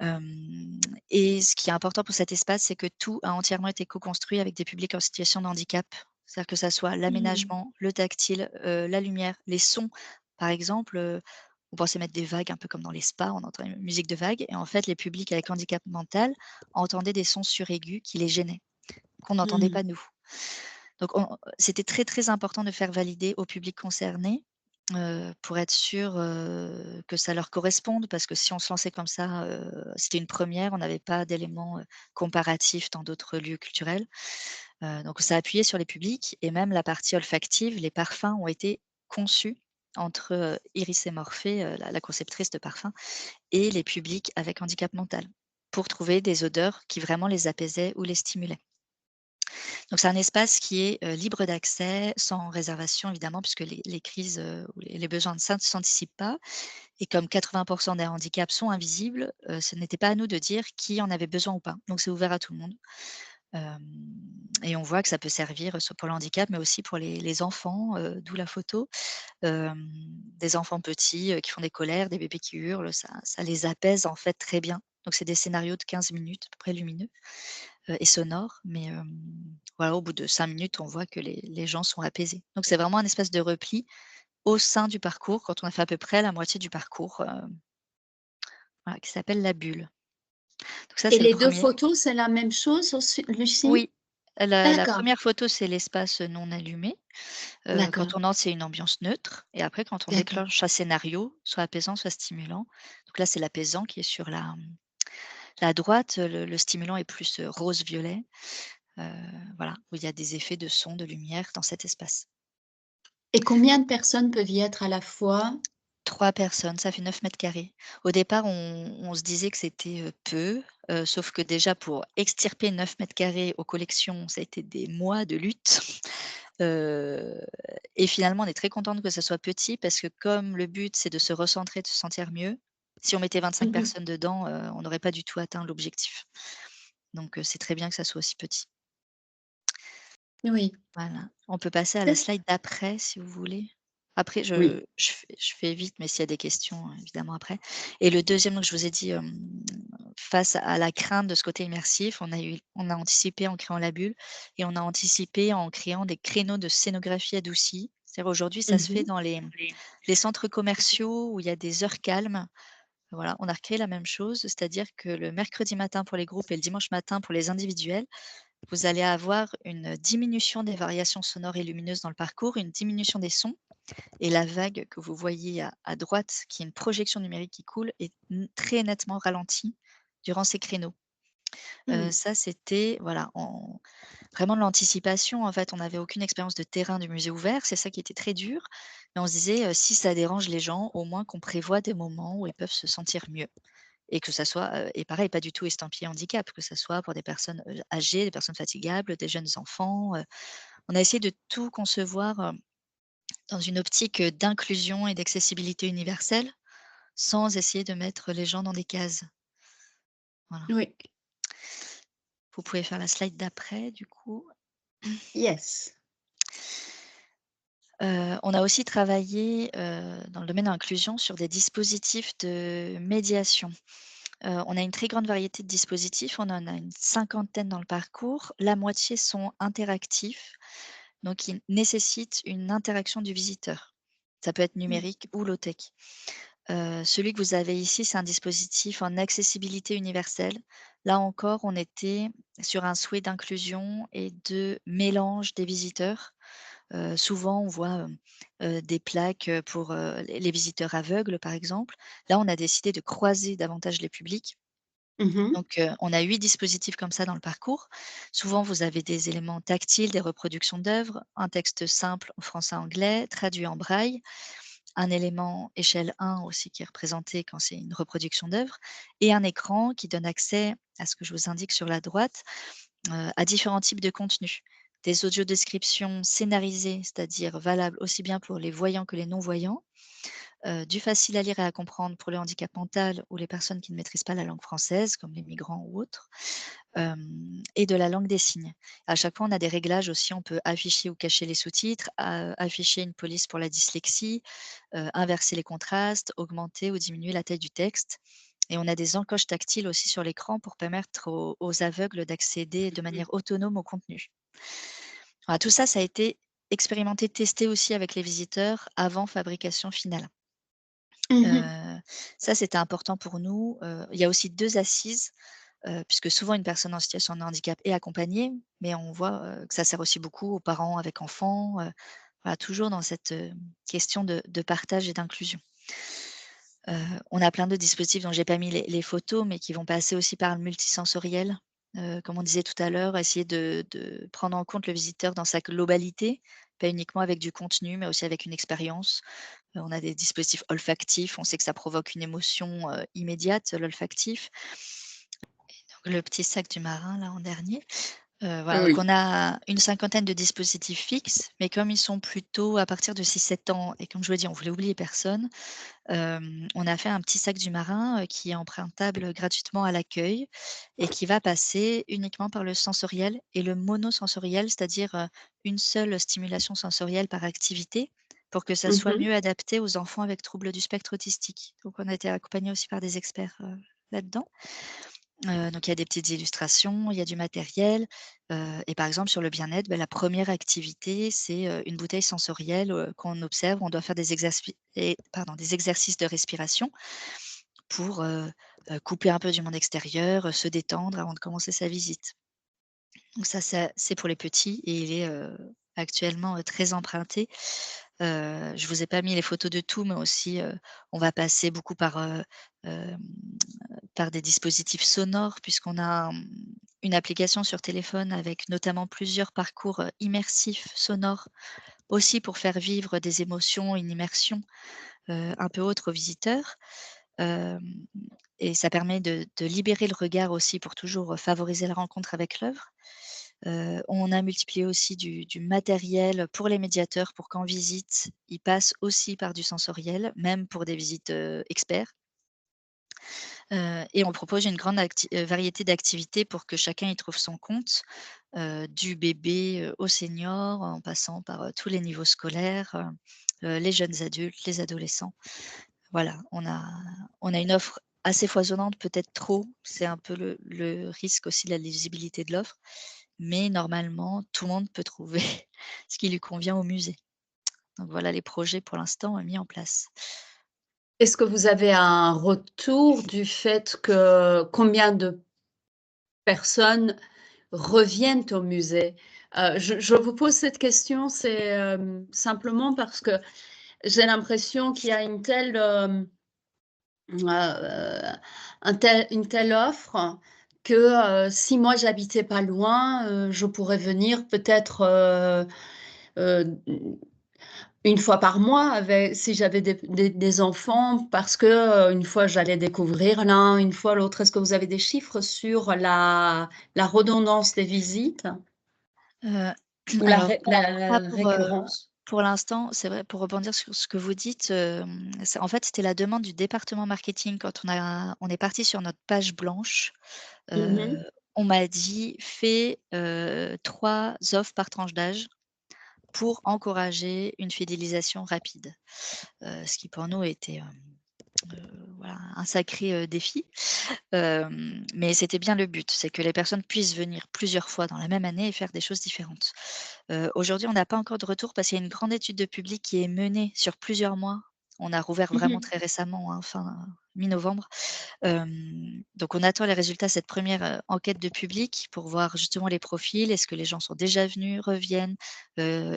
Hem Et ce qui est important pour cet espace, c'est que tout a entièrement été co-construit avec des publics en situation de handicap. C'est-à-dire que ça soit Mmh. l'aménagement, le tactile, la lumière, les sons. Par exemple, on pensait mettre des vagues un peu comme dans les spas, on entend une musique de vagues et en fait, les publics avec handicap mental entendaient des sons suraigus qui les gênaient, qu'on n'entendait Mmh. pas nous. Donc c'était très, très important de faire valider au public concerné, pour être sûr, que ça leur corresponde parce que si on se lançait comme ça, c'était une première, on n'avait pas d'éléments, comparatifs dans d'autres lieux culturels. Donc ça a appuyé sur les publics et même la partie olfactive, les parfums ont été conçus entre, Iris et Morphée, la conceptrice de parfums et les publics avec handicap mental, pour trouver des odeurs qui vraiment les apaisaient ou les stimulaient. Donc c'est un espace qui est, libre d'accès, sans réservation évidemment puisque les crises, ou les besoins ne s'anticipent pas et comme 80 des handicaps sont invisibles, ce n'était pas à nous de dire qui en avait besoin ou pas. Donc c'est ouvert à tout le monde, hem et on voit que ça peut servir, soit pour le handicap, mais aussi pour les enfants, d'où la photo. Des enfants petits, qui font des colères, des bébés qui hurlent, ça les apaise en fait très bien. Donc c'est des scénarios de 15 minutes à peu près lumineux, et sonores, mais voilà, au bout de 5 minutes, on voit que les gens sont apaisés. Donc c'est vraiment un espace de repli au sein du parcours, quand on a fait à peu près la moitié du parcours, voilà, qui s'appelle la bulle. Donc ça, Et c'est le les 2 premier. photos, c'est la même chose aussi, Lucie? Oui, La D'accord, 1re photo, c'est l'espace non allumé. Quand d'accord, on entre, c'est une ambiance neutre et après quand on d'accord. déclenche un scénario, soit apaisant, soit stimulant, donc là, c'est l'apaisant qui est sur la droite, le stimulant est plus, rose-violet, heu, voilà, où il y a des effets de son, de lumière dans cet espace. Et combien de personnes peuvent y être à la fois? 3 personnes, ça fait 9 m². Au départ, on se disait que c'était, peu, sauf que déjà pour extirper 9 m² aux collections, ça a été des mois de lutte. Heu et finalement, on est très contente que ça soit petit parce que comme le but, c'est de se recentrer, de se sentir mieux, si on mettait 25 Mmh. personnes dedans, on n'aurait pas du tout atteint l'objectif. Donc c'est très bien que ça soit aussi petit. Oui. Voilà. On peut passer à la C'est slide d'après si vous voulez. Après oui. je fais vite, mais s'il y a des questions, évidemment après. Et le deuxième donc je vous ai dit, face à la crainte de ce côté immersif, on a anticipé en créant la bulle et on a anticipé en créant des créneaux de scénographie adoucie. C'est-à-dire aujourd'hui, ça se fait Mmh. dans les centres commerciaux où il y a des heures calmes. Voilà, on a recréé la même chose, c'est-à-dire que le mercredi matin pour les groupes et le dimanche matin pour les individuels, vous allez avoir une diminution des variations sonores et lumineuses dans le parcours, une diminution des sons et la vague que vous voyez à droite, qui est une projection numérique qui coule, est très nettement ralentie durant ces créneaux. Mmh. Ça, c'était voilà, vraiment de l'anticipation. En fait, on n'avait aucune expérience de terrain du musée ouvert, c'est ça qui était très dur. Mais on se disait, si ça dérange les gens, au moins qu'on prévoit des moments où ils peuvent se sentir mieux. Et que ça soit, et pareil, pas du tout estampillé handicap, que ça soit pour des personnes, âgées, des personnes fatigables, des jeunes enfants, on a essayé de tout concevoir, dans une optique, d'inclusion et d'accessibilité universelle, sans essayer de mettre les gens dans des cases. Voilà. Oui. Vous pouvez faire la slide d'après du coup. Yes. On a aussi travaillé, dans le domaine de l'inclusion sur des dispositifs de médiation. On a une très grande variété de dispositifs, on en a une cinquantaine dans le parcours. La moitié sont interactifs, donc ils nécessitent une interaction du visiteur. Ça peut être Mmh. numérique ou low-tech. Celui que vous avez ici, c'est un dispositif en accessibilité universelle. Là encore, on était sur un souhait d'inclusion et de mélange des visiteurs. Souvent, on voit, des plaques, pour, les visiteurs aveugles, par exemple. Là, on a décidé de croiser davantage les publics. Mmh. Donc, on a 8 dispositifs comme ça dans le parcours. Souvent, vous avez des éléments tactiles, des reproductions d'œuvres, un texte simple en français-anglais, traduit en braille, un élément échelle 1 aussi qui est représenté quand c'est une reproduction d'œuvre et un écran qui donne accès à ce que je vous indique sur la droite, à différents types de contenus. Des audiodescriptions scénarisées, c'est-à-dire valables aussi bien pour les voyants que les non-voyants, du facile à lire et à comprendre pour le handicap mental ou les personnes qui ne maîtrisent pas la langue française, comme les migrants ou autres, et de la langue des signes. À chaque fois, on a des réglages aussi, on peut afficher ou cacher les sous-titres, afficher une police pour la dyslexie, inverser les contrastes, augmenter ou diminuer la taille du texte. Et on a des encoches tactiles aussi sur l'écran pour permettre aux aveugles d'accéder de manière autonome au contenu. Voilà, tout ça, ça a été expérimenté, testé aussi avec les visiteurs avant fabrication finale. Mmh. Heu, Ça, c'était important pour nous. Il y a aussi 2 assises, puisque souvent une personne en situation de handicap est accompagnée, mais on voit, que ça sert aussi beaucoup aux parents avec enfants, voilà, toujours dans cette, question de partage et d'inclusion. On a plein de dispositifs dont j'ai pas mis les photos, mais qui vont passer aussi par le multisensoriel. Comme on disait tout à l'heure, essayer de prendre en compte le visiteur dans sa globalité, pas uniquement avec du contenu, mais aussi avec une expérience. On a des dispositifs olfactifs, on sait que ça provoque une émotion, immédiate, l'olfactif. Donc le petit sac du marin là en dernier. Voilà, donc Oui. on a une cinquantaine de dispositifs fixes, mais comme ils sont plutôt à partir de 6-7 ans et comme je vous l'ai dit, on voulait oublier personne, on a fait un petit sac du marin, qui est empruntable gratuitement à l'accueil et qui va passer uniquement par le sensoriel et le monosensoriel, c'est-à-dire, une seule stimulation sensorielle par activité pour que ça soit Mmh. mieux adapté aux enfants avec troubles du spectre autistique. Donc on a été accompagnés aussi par des experts, là-dedans. Donc il y a des petites illustrations, il y a du matériel, et par exemple sur le bien-être, la première activité, c'est, une bouteille sensorielle, qu'on observe. On doit faire des exercices de respiration pour, couper un peu du monde extérieur, se détendre avant de commencer sa visite. Donc ça, c'est pour les petits et il est, actuellement, très emprunté. Je vous ai pas mis les photos de tout, mais aussi, on va passer beaucoup hem, par des dispositifs sonores puisqu'on a, une application sur téléphone avec notamment plusieurs parcours, immersifs sonores, aussi pour faire vivre des émotions, une immersion, un peu autre aux visiteurs. Hem et ça permet de libérer le regard aussi pour toujours, favoriser la rencontre avec l'œuvre. On a multiplié aussi du matériel pour les médiateurs pour qu'en visite, ils passent aussi par du sensoriel, même pour des visites, experts. Et on propose une grande variété d'activités pour que chacun y trouve son compte, du bébé, au senior, en passant par, tous les niveaux scolaires, les jeunes adultes, les adolescents. Voilà, on a une offre assez foisonnante, peut-être trop, c'est un peu le risque aussi de la lisibilité de l'offre, mais normalement, tout le monde peut trouver ce qui lui convient au musée. Donc voilà les projets pour l'instant, mis en place. Est-ce que vous avez un retour du fait que combien de personnes reviennent au musée? Je vous pose cette question, c'est, simplement parce que j'ai l'impression qu'il y a une telle offre que, si moi j'habitais pas loin, je pourrais venir peut-être, heu, une fois par mois avec si j'avais des enfants parce que, une fois j'allais découvrir l'un, une fois l'autre. Est-ce que vous avez des chiffres sur la redondance des visites Heu, ou alors la pas récurrence? pour l'instant, c'est vrai, pour rebondir sur ce que vous dites, c'est en fait, c'était la demande du département marketing quand on est parti sur notre page blanche. Mmh. Heu, on m'a dit: «Fais, 3 offres par tranche d'âge pour encourager une fidélisation rapide». Ce qui pour nous était, voilà, un sacré, défi. Mais c'était bien le but, c'est que les personnes puissent venir plusieurs fois dans la même année et faire des choses différentes. Aujourd'hui, on n'a pas encore de retour parce qu'il y a une grande étude de public qui est menée sur plusieurs mois. On a rouvert vraiment Mmh. très récemment, hein, mi-novembre. Donc on attend les résultats de cette première, enquête de public pour voir justement les profils. Est-ce que les gens sont déjà venus, reviennent? Quelle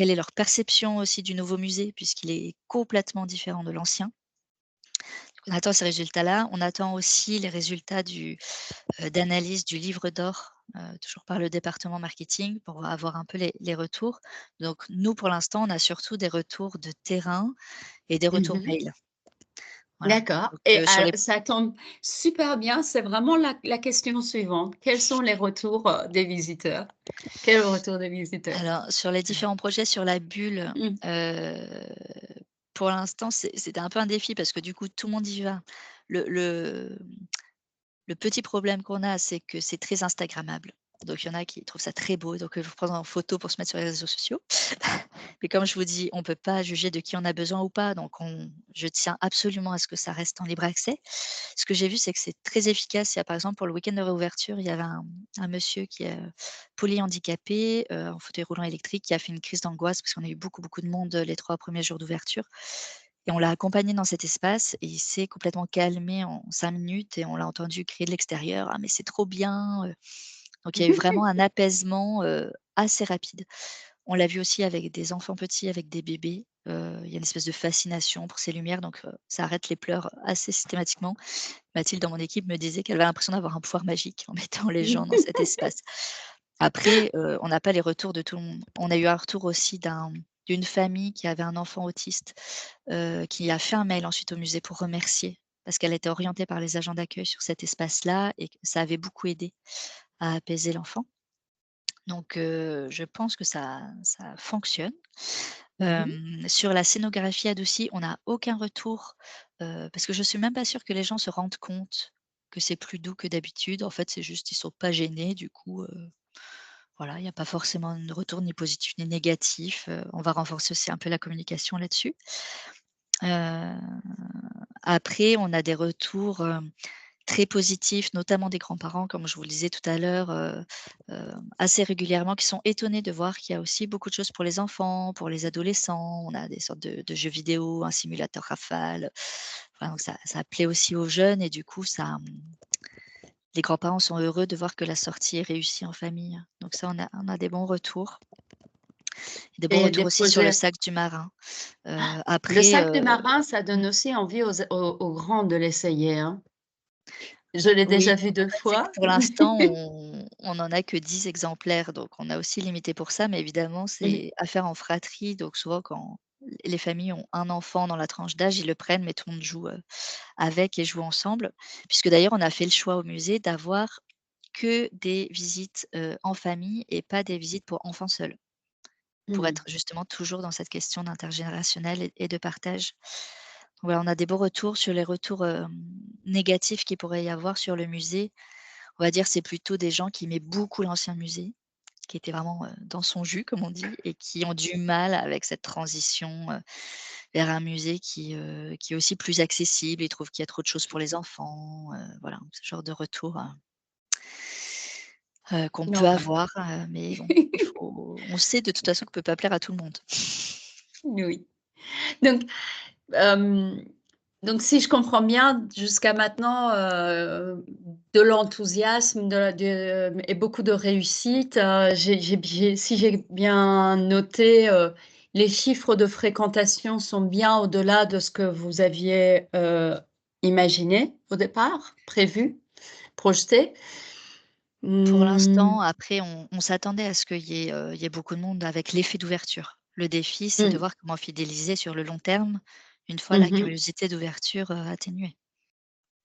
est leur perception aussi du nouveau musée puisqu'il est complètement différent de l'ancien? On attend ces résultats-là. On attend aussi les résultats d'analyse du livre d'or, toujours par le département marketing pour avoir un peu les retours. Donc nous, pour l'instant, on a surtout des retours de terrain et des retours Mmh. mail. Voilà. D'accord Donc, et sur les ça tombe super bien, c'est vraiment la question suivante. Quels sont les retours, des visiteurs? Quel retour des visiteurs? Alors sur les différents projets sur la bulle, Mmh. heu, pour l'instant, c'était un peu un défi parce que du coup, tout le monde y va. Le le Le petit problème qu'on a, c'est que c'est très instagrammable. Donc il y en a qui trouvent ça très beau, donc vous prendre en photo pour se mettre sur les réseaux sociaux. Mais comme je vous dis, on ne peut pas juger de qui on a besoin ou pas, donc je tiens absolument à ce que ça reste en libre accès. Ce que j'ai vu, c'est que c'est très efficace. Il y a par exemple pour le week-end de réouverture, il y avait un monsieur qui est, polyhandicapé, en fauteuil roulant électrique, qui a fait une crise d'angoisse parce qu'on a eu beaucoup, beaucoup de monde, les 3 premiers jours d'ouverture. Et on l'a accompagné dans cet espace et il s'est complètement calmé en 5 minutes et on l'a entendu crier de l'extérieur: «Ah mais c'est trop bien!» Donc il y a eu vraiment un apaisement, assez rapide. On l'a vu aussi avec des enfants petits, avec des bébés, il y a une espèce de fascination pour ces lumières donc ça arrête les pleurs assez systématiquement. Mathilde dans mon équipe me disait qu'elle avait l'impression d'avoir un pouvoir magique en mettant les gens dans cet espace. Après, on n'a pas les retours de tout le monde. On a eu un retour aussi d'une famille qui avait un enfant autiste, qui a fait un mail ensuite au musée pour remercier, parce qu'elle était orientée par les agents d'accueil sur cet espace-là et que ça avait beaucoup aidé à apaiser l'enfant. Donc je pense que ça fonctionne. Mmh. Sur la scénographie adoucie, on n'a aucun retour, parce que je suis même pas sûre que les gens se rendent compte que c'est plus doux que d'habitude. En fait, c'est juste ils sont pas gênés du coup, voilà, il y a pas forcément de retour ni positif ni négatif, on va renforcer aussi un peu la communication là-dessus. Heu, Après on a des retours, très positifs, notamment des grands-parents, comme je vous le disais tout à l'heure, assez régulièrement, qui sont étonnés de voir qu'il y a aussi beaucoup de choses pour les enfants, pour les adolescents. On a des sortes de jeux vidéo, un simulateur rafale, enfin donc ça plaît aussi aux jeunes et du coup les grands-parents sont heureux de voir que la sortie est réussie en famille. Donc ça, on a des bons retours. Des bons Et des retours aussi sur le projets. sac du marin. Le Après, sac du marin, ça mmh, donne aussi envie aux grands de l'essayer, hein. Je l'ai oui, déjà vu 2 en fait, c'est que fois. pour l'instant, on en a que 10 exemplaires, donc on a aussi limité pour ça, mais évidemment, Mmh. c'est à faire en fratrie, donc souvent quand les familles ont un enfant dans la tranche d'âge, ils le prennent, mais tout le monde joue, avec et joue ensemble. Puisque d'ailleurs, on a fait le choix au musée d'avoir que des visites, en famille et pas des visites pour enfants seuls, pour Mmh. être justement toujours dans cette question d'intergénérationnel et de partage. Voilà, on a des beaux retours. Sur les retours, négatifs qu'il pourrait y avoir sur le musée, on va dire, c'est plutôt des gens qui aimaient beaucoup l'ancien musée, qui étaient vraiment, dans son jus, comme on dit, et qui ont du mal avec cette transition, vers un musée qui est aussi plus accessible. Ils trouvent qu'il y a trop de choses pour les enfants, voilà, ce genre de retour, qu'on peut D'accord. avoir, mais bon, on sait de toute façon qu'on peut pas plaire à tout le monde. Oui. Donc, hem, donc si je comprends bien, jusqu'à maintenant, de l'enthousiasme, et beaucoup de réussite, si j'ai bien noté, les chiffres de fréquentation sont bien au-delà de ce que vous aviez, imaginé au départ, prévu, projeté? Pour Mmh. l'instant, après, on s'attendait à ce qu'il y ait beaucoup de monde avec l'effet d'ouverture. Le défi, c'est de Mmh. voir comment fidéliser sur le long terme, une fois la Mmh. curiosité d'ouverture, atténuée.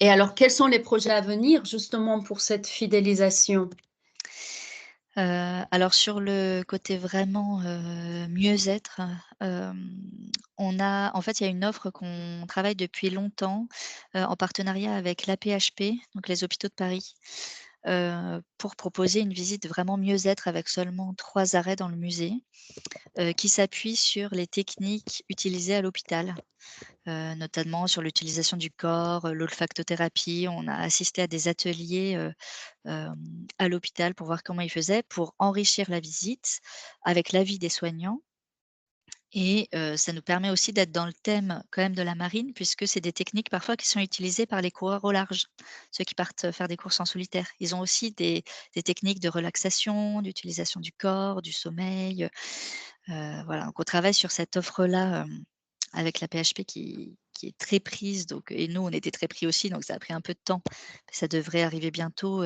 Et alors, quels sont les projets à venir justement pour cette fidélisation? Alors sur le côté vraiment, mieux-être, on a en fait, il y a une offre qu'on travaille depuis longtemps, en partenariat avec l'AP-HP, donc les hôpitaux de Paris, pour proposer une visite vraiment mieux-être avec seulement 3 arrêts dans le musée, qui s'appuie sur les techniques utilisées à l'hôpital. Notamment sur l'utilisation du corps, l'olfactothérapie. On a assisté à des ateliers, à l'hôpital pour voir comment ils faisaient, pour enrichir la visite avec l'avis des soignants et ça nous permet aussi d'être dans le thème quand même de la marine puisque c'est des techniques parfois qui sont utilisées par les coureurs au large, ceux qui partent, faire des courses en solitaire. Ils ont aussi des techniques de relaxation, d'utilisation du corps, du sommeil, voilà, donc on travaille sur cette offre-là, avec la PHP qui est très prise donc et nous on était très pris aussi donc ça a pris un peu de temps. Ça devrait arriver bientôt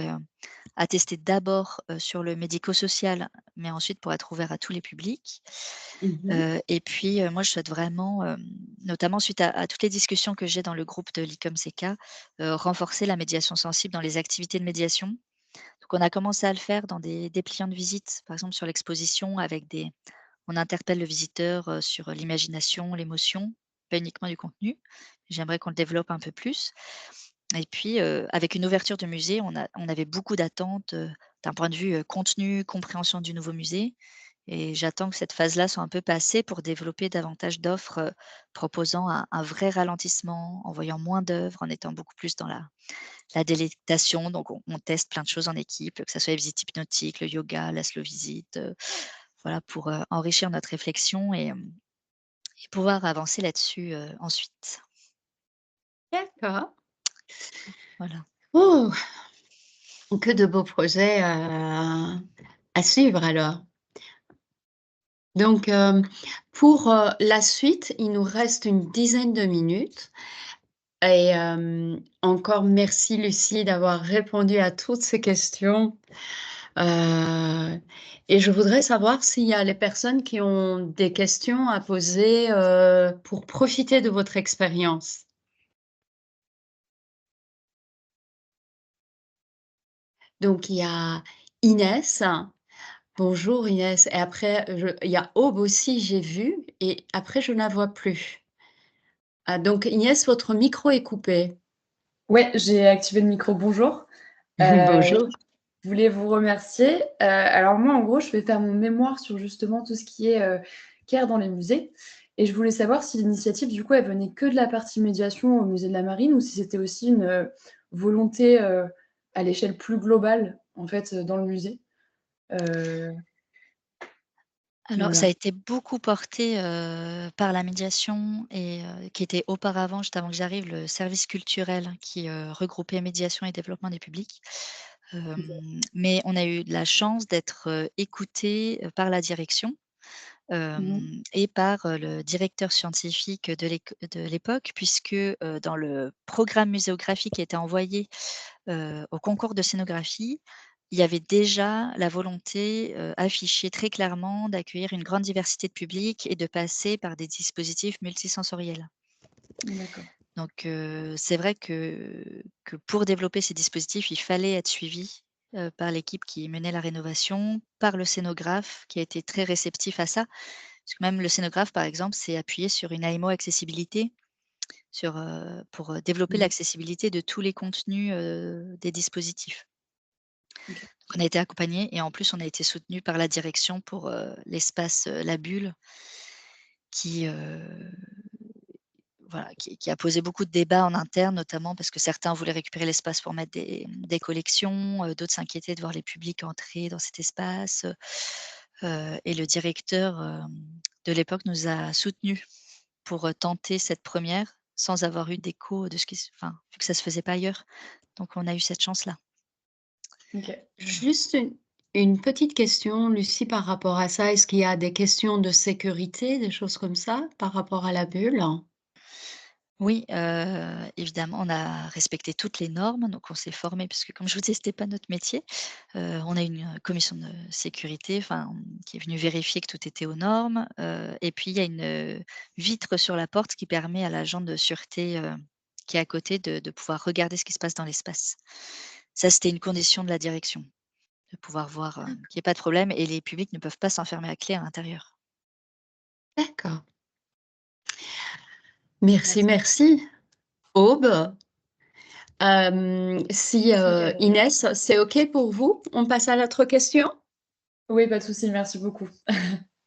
à tester d'abord, sur le médico-social, mais ensuite pour être ouvert à tous les publics. Mmh. Et puis, moi je souhaite vraiment, notamment suite à toutes les discussions que j'ai dans le groupe de l'ICOM-CK, renforcer la médiation sensible dans les activités de médiation. Donc on a commencé à le faire dans des dépliants de visite, par exemple sur l'exposition avec des on interpelle le visiteur, sur l'imagination, l'émotion, pas uniquement du contenu. J'aimerais qu'on le développe un peu plus et puis, avec une ouverture de musée, on avait beaucoup d'attentes, d'un point de vue, contenu, compréhension du nouveau musée et j'attends que cette phase-là soit un peu passée pour développer davantage d'offres, proposant un vrai ralentissement, en voyant moins d'œuvres, en étant beaucoup plus dans la délectation. Donc on teste plein de choses en équipe, que ça soit les visites hypnotiques, le yoga, la slow visite, voilà pour, enrichir notre réflexion et pouvoir avancer là-dessus, ensuite. D'accord. Voilà. Oh! Que de beaux projets, à suivre alors. Donc, pour, la suite, il nous reste une dizaine de minutes et encore merci Lucie d'avoir répondu à toutes ces questions, heu et je voudrais savoir s'il y a les personnes qui ont des questions à poser, pour profiter de votre expérience. Donc il y a Inès. Bonjour Inès et après il y a Aube aussi j'ai vu et après je ne la vois plus. Ah donc Inès, votre micro est coupé. Ouais, j'ai activé le micro. Bonjour. Bonjour. Je voulais vous remercier. Alors moi, en gros, je vais faire mon mémoire sur justement tout ce qui est care dans les musées. Et je voulais savoir si l'initiative, du coup, elle venait que de la partie médiation au musée de la Marine ou si c'était aussi une volonté à l'échelle plus globale, en fait, dans le musée. Euh, Alors, ça Voilà. a été beaucoup porté, par la médiation et qui était auparavant, juste avant que j'arrive, le service culturel qui, regroupait médiation et développement des publics. OK. Mais on a eu de la chance d'être, écoutés, par la direction, Mmh. et par, le directeur scientifique de l'époque puisque, dans le programme muséographique qui était envoyé au concours de scénographie, il y avait déjà la volonté, affichée très clairement d'accueillir une grande diversité de publics et de passer par des dispositifs multisensoriels. D'accord. Donc c'est vrai que pour développer ces dispositifs, il fallait être suivi, par l'équipe qui menait la rénovation, par le scénographe qui a été très réceptif à ça. Parce que même le scénographe, par exemple, s'est appuyé sur une AMO accessibilité pour, développer Mmh. l'accessibilité de tous les contenus, des dispositifs. OK. On a été accompagnés et en plus on a été soutenus par la direction pour, l'espace, La Bulle qui, voilà, qui a posé beaucoup de débats en interne, notamment parce que certains voulaient récupérer l'espace pour mettre des collections, d'autres s'inquiétaient de voir les publics entrer dans cet espace, et le directeur, de l'époque nous a soutenus pour, tenter cette première sans avoir eu d'écho de ce qui s enfin, vu que ça se faisait pas ailleurs. Donc on a eu cette chance-là. OK. Juste une petite question, Lucie, par rapport à ça. Est-ce qu'il y a des questions de sécurité, des choses comme ça, par rapport à la bulle? Oui, évidemment, on a respecté toutes les normes, donc on s'est formé parce que comme je vous disais, c'était pas notre métier. On a une, commission de sécurité, enfin, qui est venue vérifier que tout était aux normes, et puis il y a une, vitre sur la porte qui permet à l'agent de sûreté, qui est à côté de pouvoir regarder ce qui se passe dans l'espace. Ça, c'était une condition de la direction, de pouvoir voir, qu'il y ait pas de problème et les publics ne peuvent pas s'enfermer à clé à l'intérieur. D'accord. Merci, Merci. merci. Aube, si, Si, Inès, c'est OK pour vous? On passe à l'autre question? oui, pas de souci, merci beaucoup.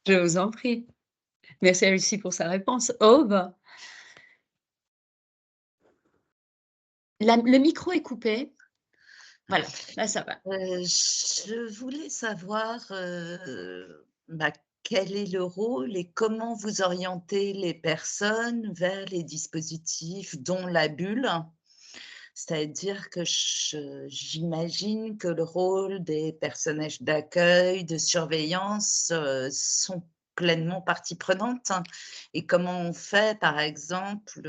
Je vous en prie. Merci à Lucie pour sa réponse. Aube, le micro est coupé. Voilà, là ça va. Je voulais savoir, quel est le rôle et comment vous orientez les personnes vers les dispositifs, dont la bulle? C'est-à-dire que j'imagine que le rôle des personnages d'accueil, de surveillance, sont pleinement partie prenante, hein. Et comment on fait, par exemple,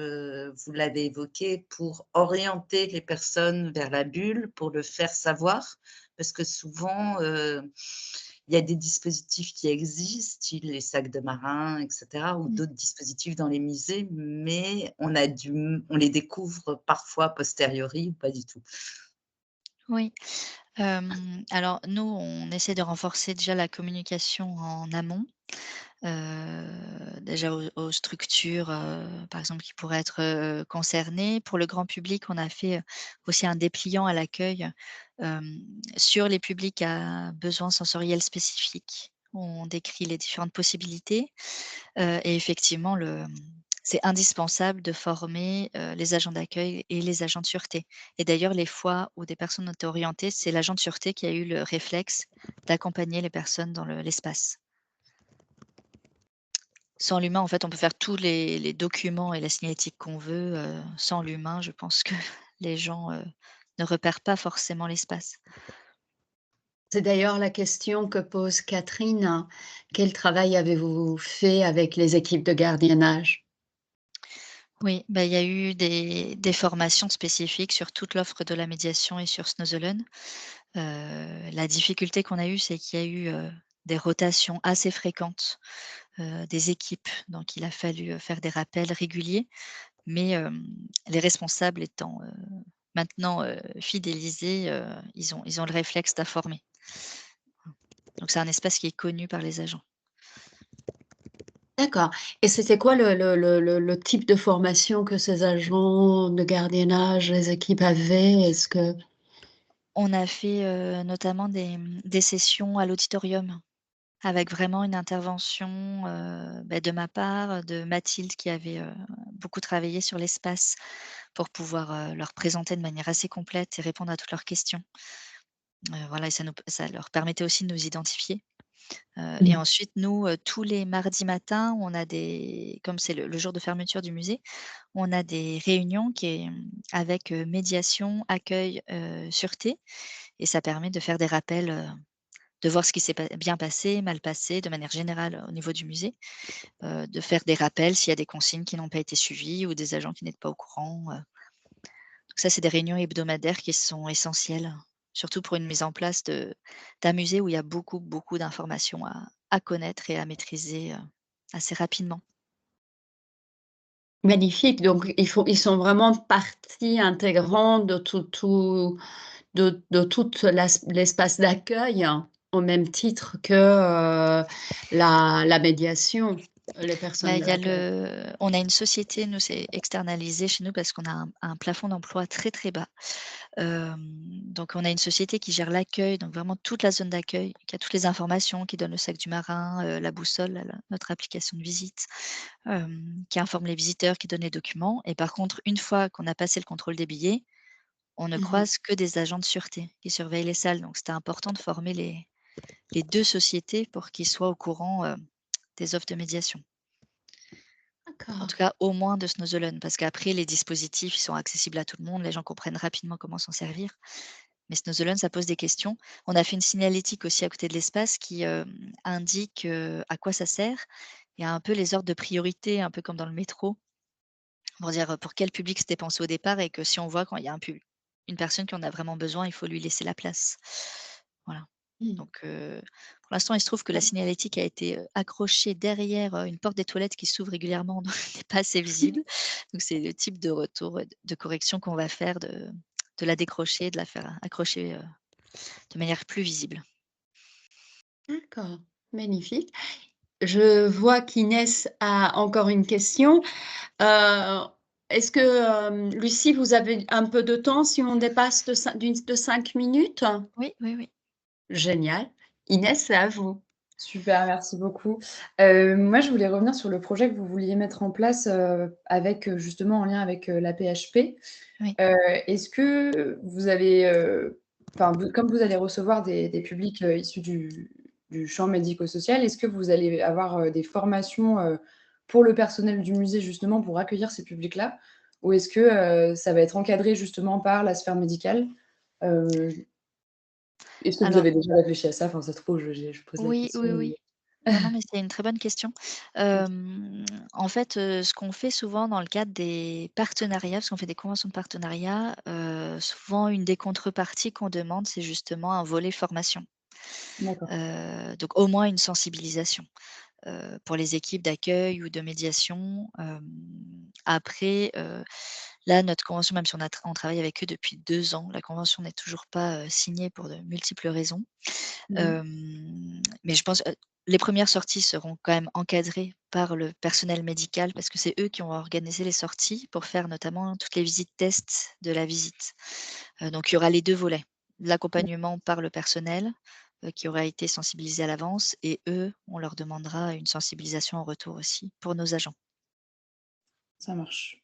vous l'avez évoqué, pour orienter les personnes vers la bulle, pour le faire savoir? Parce que souvent, il y a des dispositifs qui existent, style les sacs de marins et cetera, ou Mmh. d'autres dispositifs dans les musées, mais on les découvre parfois a posteriori ou pas du tout. Oui. Alors nous, on essaie de renforcer déjà la communication en amont, déjà aux structures, par exemple, qui pourraient être, concernées. Pour le grand public, on a fait, aussi un dépliant à l'accueil, sur les publics à besoins sensoriels spécifiques. On décrit les différentes possibilités, et effectivement c'est indispensable de former, les agents d'accueil et les agents de sûreté. Et d'ailleurs, les fois où des personnes ont été orientées, c'est l'agent de sûreté qui a eu le réflexe d'accompagner les personnes dans l'espace. Sans l'humain, en fait, on peut faire tous les documents et la signalétique qu'on veut, sans l'humain, je pense que les gens, ne repèrent pas forcément l'espace. C'est d'ailleurs la question que pose Catherine. Quel travail avez-vous fait avec les équipes de gardiennage? Oui, bah, il y a eu des formations spécifiques sur toute l'offre de la médiation et sur Snowzelen. La difficulté qu'on a eue, c'est qu'il y a eu, des rotations assez fréquentes, des équipes, donc il a fallu, faire des rappels réguliers, mais les responsables étant, maintenant, fidélisés, ils ont le réflexe d'informer. Donc c'est un espace qui est connu par les agents. D'accord, et c'était quoi le type de formation que ces agents de gardiennage, les équipes avaient? Est-ce que On a fait, notamment des sessions à l'auditorium avec vraiment une intervention, de ma part, de Mathilde qui avait, beaucoup travaillé sur l'espace pour pouvoir, leur présenter de manière assez complète et répondre à toutes leurs questions. Voilà et ça leur permettait aussi de nous identifier. Et Mmh. ensuite nous, tous les mardis matins, on a des comme c'est le jour de fermeture du musée, on a des réunions avec, médiation, accueil, sûreté et ça permet de faire des rappels, de voir ce qui s'est bien passé, mal passé, de manière générale, au niveau du musée, de faire des rappels s'il y a des consignes qui n'ont pas été suivies ou des agents qui n'étaient pas au courant. Donc ça, c'est des réunions hebdomadaires qui sont essentielles, surtout pour une mise en place d'un musée où il y a beaucoup, beaucoup d'informations à connaître et à maîtriser, assez rapidement. Magnifique, donc ils sont vraiment partie intégrante de toute l'espace d'accueil, hein, au même titre que, la médiation, les personnes Bah, il y a d'accueil. on a une société, nous, c'est externalisé chez nous parce qu'on a un plafond d'emploi très, très bas. Donc on a une société qui gère l'accueil, donc vraiment toute la zone d'accueil, qui a toutes les informations, qui donne le sac du marin, la boussole, notre application de visite, qui informe les visiteurs, qui donne les documents et par contre, une fois qu'on a passé le contrôle des billets, on ne Mmh. croise que des agents de sûreté qui surveillent les salles. Donc c'était important de former les 2 sociétés pour qu'ils soient au courant, des offres de médiation. En D'accord. tout cas, au moins de Snowzone, parce qu'après les dispositifs, ils sont accessibles à tout le monde, les gens comprennent rapidement comment s'en servir. Mais Snowzone, ça pose des questions. On a fait une signalétique aussi à côté de l'espace qui, indique, à quoi ça sert. Il y a un peu les ordres de priorité, un peu comme dans le métro, pour dire, pour quel public c'était pensé au départ et que si on voit quand il y a une personne qui en a vraiment besoin, il faut lui laisser la place. Voilà. Mmh. Donc, pour l'instant, il se trouve que la signalétique a été, accrochée derrière, une porte des toilettes qui s'ouvre régulièrement, donc elle n'est pas assez visible. Donc c'est le type de retour, de correction qu'on va faire, de la décrocher, de la faire accrocher, de manière plus visible. D'accord, magnifique. Je vois qu'Inès a encore une question. Heu, est-ce que, Lucie, vous avez un peu de temps si on dépasse de 5 minutes? Oui, oui, oui. Génial. Inès, c'est à vous. Super, merci beaucoup. Moi, je voulais revenir sur le projet que vous vouliez mettre en place, avec, justement en lien avec, la PHP. Oui. Est-ce que vous avez, enfin, comme vous allez recevoir des publics, issus du champ médico-social, est-ce que vous allez avoir, des formations, pour le personnel du musée justement pour accueillir ces publics-là? Ou est-ce que, ça va être encadré justement par la sphère médicale? Heu, est-ce que vous Alors avez déjà réfléchi à ça? Enfin, ça se trouve, je pose la oui, question, oui, mais oui. Non, non, mais c'est une très bonne question. En fait, ce qu'on fait souvent dans le cadre des partenariats, parce qu'on fait des conventions de partenariat, souvent une des contreparties qu'on demande, c'est justement un volet formation. d'accord. Donc au moins une sensibilisation, pour les équipes d'accueil ou de médiation. Après, là, notre convention, même si on travaille avec eux depuis 2 ans, la convention n'est toujours pas, signée pour de multiples raisons. Mmh. Mais je pense, les premières sorties seront quand même encadrées par le personnel médical parce que c'est eux qui ont organisé les sorties pour faire notamment toutes les visites tests de la visite. Donc il y aura les 2 volets. L'accompagnement par le personnel, qui aura été sensibilisé à l'avance et eux, on leur demandera une sensibilisation en retour aussi pour nos agents. Ça marche.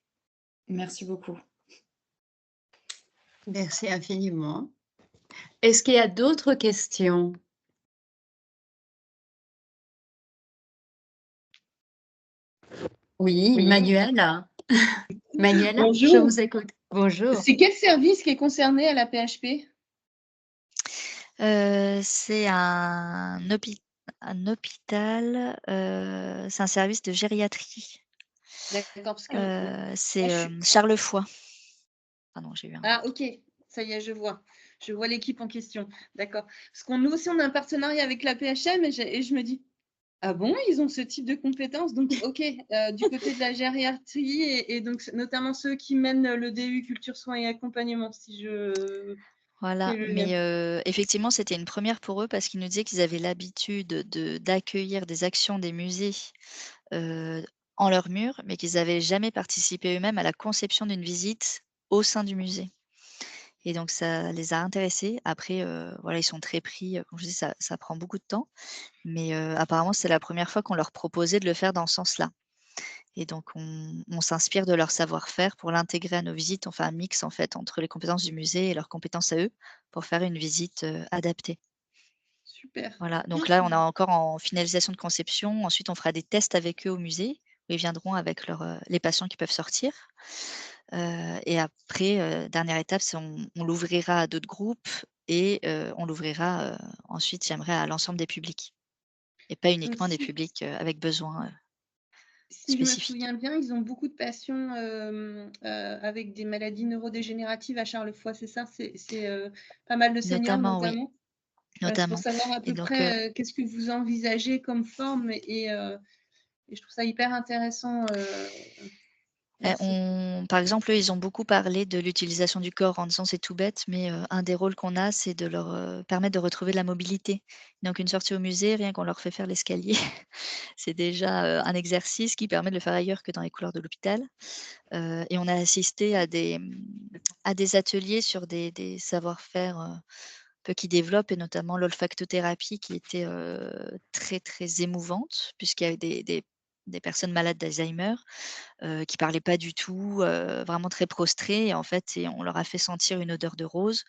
Merci beaucoup. Merci infiniment. Est-ce qu'il y a d'autres questions? Oui, Oui. Manuela? Manuela, je Bonjour. vous écoute. Bonjour. C'est quel service qui est concerné à la PHP? C'est un hôpital, c'est un service de gériatrie. D'accord, parce que C'est, moi je suis Charles Foix. Pardon, j'ai eu un ah OK, ça y est, je vois. Je vois l'équipe en question. D'accord. Parce qu'on nous aussi, on a un partenariat avec la PHM et je me dis: «Ah bon, ils ont ce type de compétences?» Donc OK, du côté de la gériatrie et donc notamment ceux qui mènent le DU culture, soins et accompagnement, si je fais voilà, le lien. mais effectivement, c'était une première pour eux parce qu'ils nous disaient qu'ils avaient l'habitude d'accueillir des actions des musées, heu, en leurs murs, mais qu'ils n'avaient jamais participé eux-mêmes à la conception d'une visite au sein du musée et donc ça les a intéressés. Après, voilà, ils sont très pris, comme je dis, ça prend beaucoup de temps, mais apparemment, c'est la première fois qu'on leur proposait de le faire dans ce sens-là et donc on s'inspire de leur savoir-faire pour l'intégrer à nos visites. On fait un mix, en fait, entre les compétences du musée et leurs compétences à eux, pour faire une visite, adaptée. super. Voilà, donc là, on est encore en finalisation de conception. Ensuite, on fera des tests avec eux au musée, où ils viendront avec les patients qui peuvent sortir. Et après, dernière étape, c'est on l'ouvrira à d'autres groupes et on l'ouvrira, ensuite, j'aimerais à l'ensemble des publics et pas Donc uniquement des publics, avec besoin, si je me spécifiques. souviens bien, ils ont beaucoup de patients, avec des maladies neurodégénératives à Charlevoix, c'est ça? C'est pas mal de seniors Notamment, oui, notamment? Voilà, c'est pour notamment savoir à et peu donc près, qu'est-ce que vous envisagez comme forme et je trouve ça hyper intéressant, merci. Par exemple, eux, ils ont beaucoup parlé de l'utilisation du corps en disant: «C'est tout bête», mais un des rôles qu'on a, c'est de leur, permettre de retrouver de la mobilité. Donc une sortie au musée, rien qu'on leur fait faire l'escalier, c'est déjà, un exercice qui permet de le faire ailleurs que dans les couloirs de l'hôpital. Et on a assisté à des ateliers sur des savoir-faire, peu qui développent et notamment l'olfactothérapie qui était, très, très émouvante puisqu'il y avait des personnes malades d'Alzheimer, qui parlaient pas du tout, vraiment très prostrées et en fait et on leur a fait sentir une odeur de rose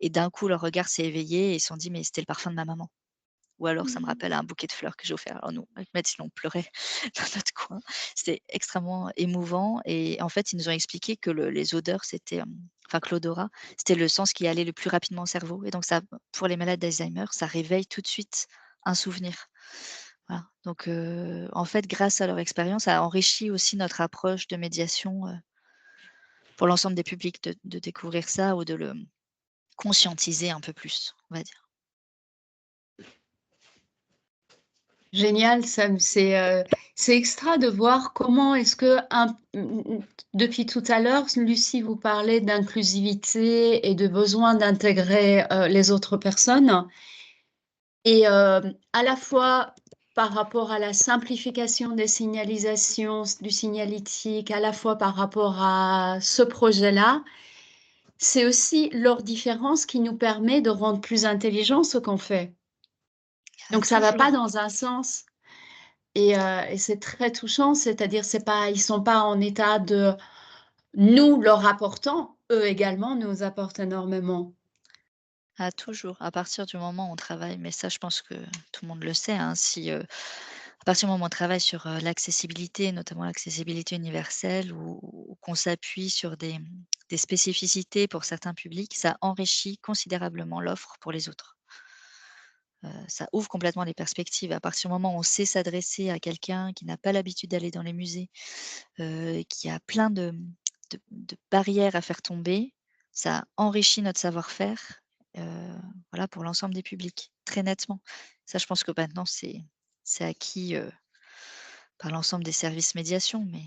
et d'un coup leur regard s'est éveillé et ils se sont dit: «Mais c'était le parfum de ma maman» ou alors ça me Mmh. rappelle un bouquet de fleurs que j'ai offert. Alors nous, avec Mathilde, on pleurait dans notre coin. C'était extrêmement émouvant et en fait, ils nous ont expliqué que les odeurs, c'était, enfin que l'odorat, c'était le sens qui allait le plus rapidement au cerveau et donc ça, pour les malades d'Alzheimer, ça réveille tout de suite un souvenir. Voilà, donc en fait, grâce à leur expérience, ça a enrichi aussi notre approche de médiation, pour l'ensemble des publics de découvrir ça ou de le conscientiser un peu plus, on va dire. Génial, Sam. C'est extra de voir comment est-ce que, depuis tout à l'heure, Lucie vous parlait d'inclusivité et de besoin d'intégrer les autres personnes. Et à la fois par rapport à la simplification des signalisations, du signalétique, à la fois par rapport à ce projet-là, c'est aussi leur différence qui nous permet de rendre plus intelligent ce qu'on fait. Donc ça va pas Toujours. dans un sens. Et c'est très touchant, c'est-à-dire c'est pas, ils sont pas en état de nous leur apportant, eux également nous apportent énormément. Ah toujours, à partir du moment où on travaille, mais ça je pense que tout le monde le sait, hein, si, à partir du moment où on travaille sur, l'accessibilité, notamment l'accessibilité universelle ou qu'on s'appuie sur des spécificités pour certains publics, ça enrichit considérablement l'offre pour les autres. Ça ouvre complètement les perspectives. À partir du moment où on sait s'adresser à quelqu'un qui n'a pas l'habitude d'aller dans les musées, qui a plein de barrières à faire tomber, ça enrichit notre savoir-faire, voilà, pour l'ensemble des publics, très nettement. Ça, je pense que maintenant c'est acquis, par l'ensemble des services médiation, mais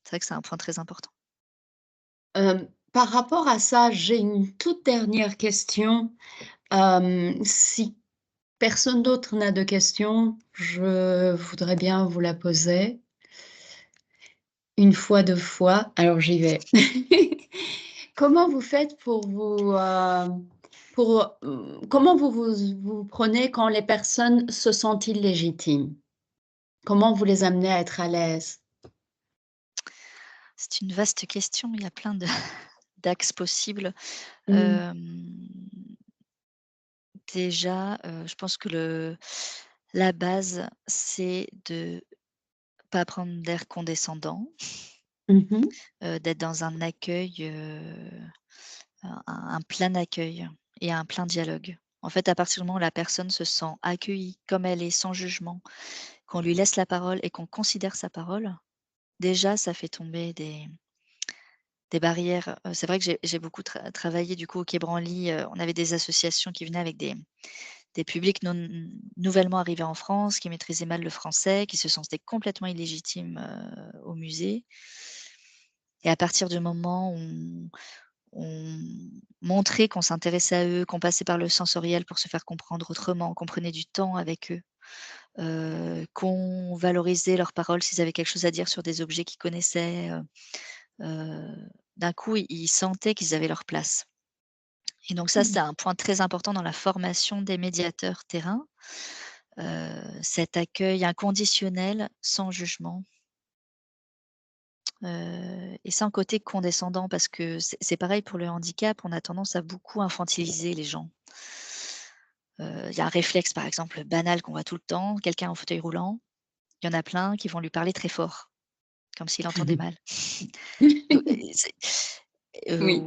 c'est vrai que c'est un point très important. Par rapport à ça, j'ai une toute dernière question. Si personne d'autre n'a de questions, je voudrais bien vous la poser. Une fois, 2 fois, alors j'y vais. Comment vous faites comment vous prenez quand les personnes se sentent illégitimes? Comment vous les amenez à être à l'aise? C'est une vaste question, il y a plein de d'axes possibles. Mmh. Hem, déjà, je pense que la base, c'est de pas prendre d'air condescendant, Mmh mh. d'être dans un accueil, un plein accueil et un plein dialogue. En fait, à partir du moment où la personne se sent accueillie comme elle est, sans jugement, qu'on lui laisse la parole et qu'on considère sa parole, déjà ça fait tomber des barrières. C'est vrai que j'ai beaucoup travaillé du coup au Quai Branly, on avait des associations qui venaient avec des publics nouvellement arrivés en France, qui maîtrisaient mal le français, qui se sentaient complètement illégitimes, au musée et à partir du moment où on montrait qu'on s'intéressait à eux, qu'on passait par le sensoriel pour se faire comprendre autrement, qu'on prenait du temps avec eux, qu'on valorisait leurs paroles s'ils avaient quelque chose à dire sur des objets qu'ils connaissaient, heu, d'un coup, ils sentaient qu'ils avaient leur place et donc ça, Mmh. c'est un point très important dans la formation des médiateurs terrain, cet accueil inconditionnel, sans jugement, et sans côté condescendant parce que c'est pareil pour le handicap, on a tendance à beaucoup infantiliser les gens. Il y a un réflexe, par exemple, banal qu'on voit tout le temps, quelqu'un en fauteuil roulant, il y en a plein qui vont lui parler très fort, comme s'il entendait mal. Donc et c'est Oui.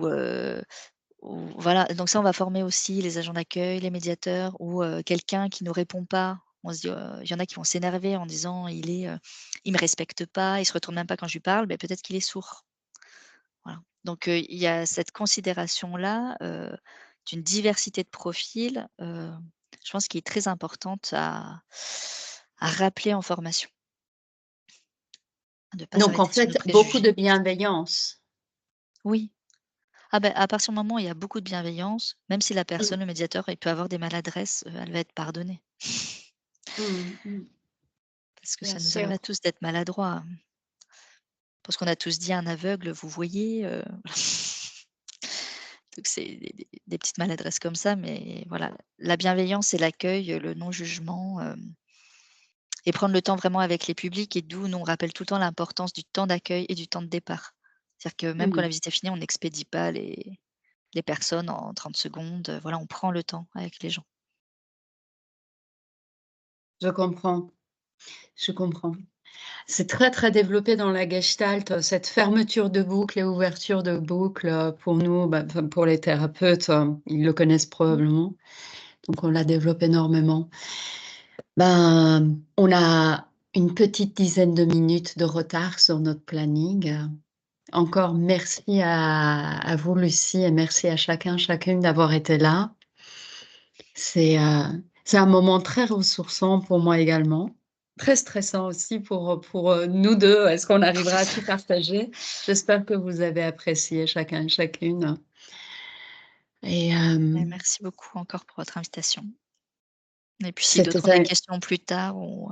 ou voilà, donc ça, on va former aussi les agents d'accueil, les médiateurs ou quelqu'un qui ne répond pas. On se dit, il y en a qui vont s'énerver en disant: il me respecte pas, il se retourne même pas quand je lui parle», mais peut-être qu'il est sourd. Voilà. Donc il y a cette considération-là, d'une diversité de profils, je pense qui est très importante à rappeler en formation. De ne pas Donc en s'arrêter sur le fait, beaucoup préjugé. de bienveillance. Oui. Ah ben, à partir du moment où il y a beaucoup de bienveillance, même si la Mmh. personne, le médiateur, il peut avoir des maladresses, elle va être pardonnée. Mmh mh. Parce que Bien ça nous sûr. arrive à tous d'être maladroits. Parce qu'on a tous dit à un aveugle: «Vous voyez?» Donc c'est des petites maladresses comme ça, mais voilà, la bienveillance et l'accueil, le non-jugement, et prendre le temps vraiment avec les publics et d'où nous on rappelle tout le temps l'importance du temps d'accueil et du temps de départ. C'est-à-dire que même quand Mmh. la visite est finie, on n'expédie pas les personnes en 30 secondes, voilà, on prend le temps avec les gens. Je comprends, je comprends. C'est très, très développé dans la gestalt, cette fermeture de boucle et ouverture de boucle, pour nous, bah, enfin pour les thérapeutes, ils le connaissent Mmh. probablement, donc on la développe énormément. Ben, on a une petite dizaine de minutes de retard sur notre planning. Encore merci à vous Lucie et merci à chacun, chacune d'avoir été là. C'est un moment très ressourçant pour moi également, très stressant aussi pour nous 2. Est-ce qu'on arrivera à tout partager? J'espère que vous avez apprécié chacun et chacune et Et merci beaucoup encore pour votre invitation. Et puis si d'autres ont c'était des un questions plus tard ou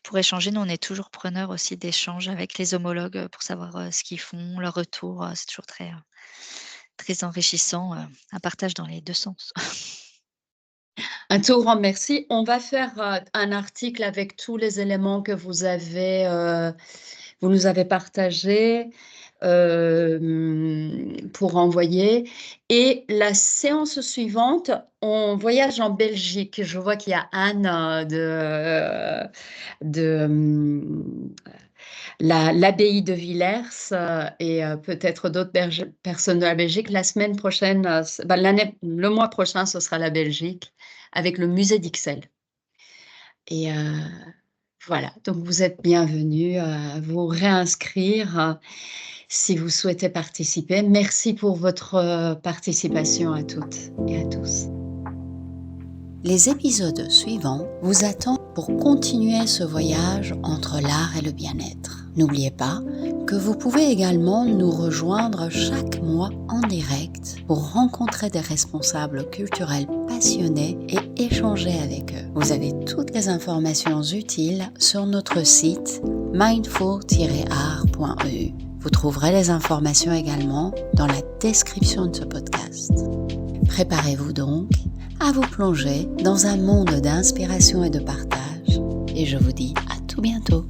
pour échanger, nous on est toujours preneurs aussi d'échanges avec les homologues, pour savoir, ce qu'ils font, leur retour, c'est toujours très, très enrichissant, un partage dans les 2 sens. un tout grand merci. On va faire, un article avec tous les éléments que vous nous avez partagés, pour envoyer et la séance suivante, on voyage en Belgique. Je vois qu'il y a Anne, de, l'abbaye de Villers, et peut-être d'autres personnes de la Belgique. La semaine prochaine, le mois prochain, ce sera la Belgique avec le musée d'Ixelles. Et voilà, donc vous êtes bienvenus à vous réinscrire si vous souhaitez participer. Merci pour votre participation à toutes et à tous. Les épisodes suivants vous attendent pour continuer ce voyage entre l'art et le bien-être. N'oubliez pas que vous pouvez également nous rejoindre chaque mois en direct pour rencontrer des responsables culturels passionnés et échanger avec eux. Vous avez toutes les informations utiles sur notre site mindful-art.eu. Vous trouverez les informations également dans la description de ce podcast. Préparez-vous donc à vous plonger dans un monde d'inspiration et de partage. Et je vous dis à tout bientôt.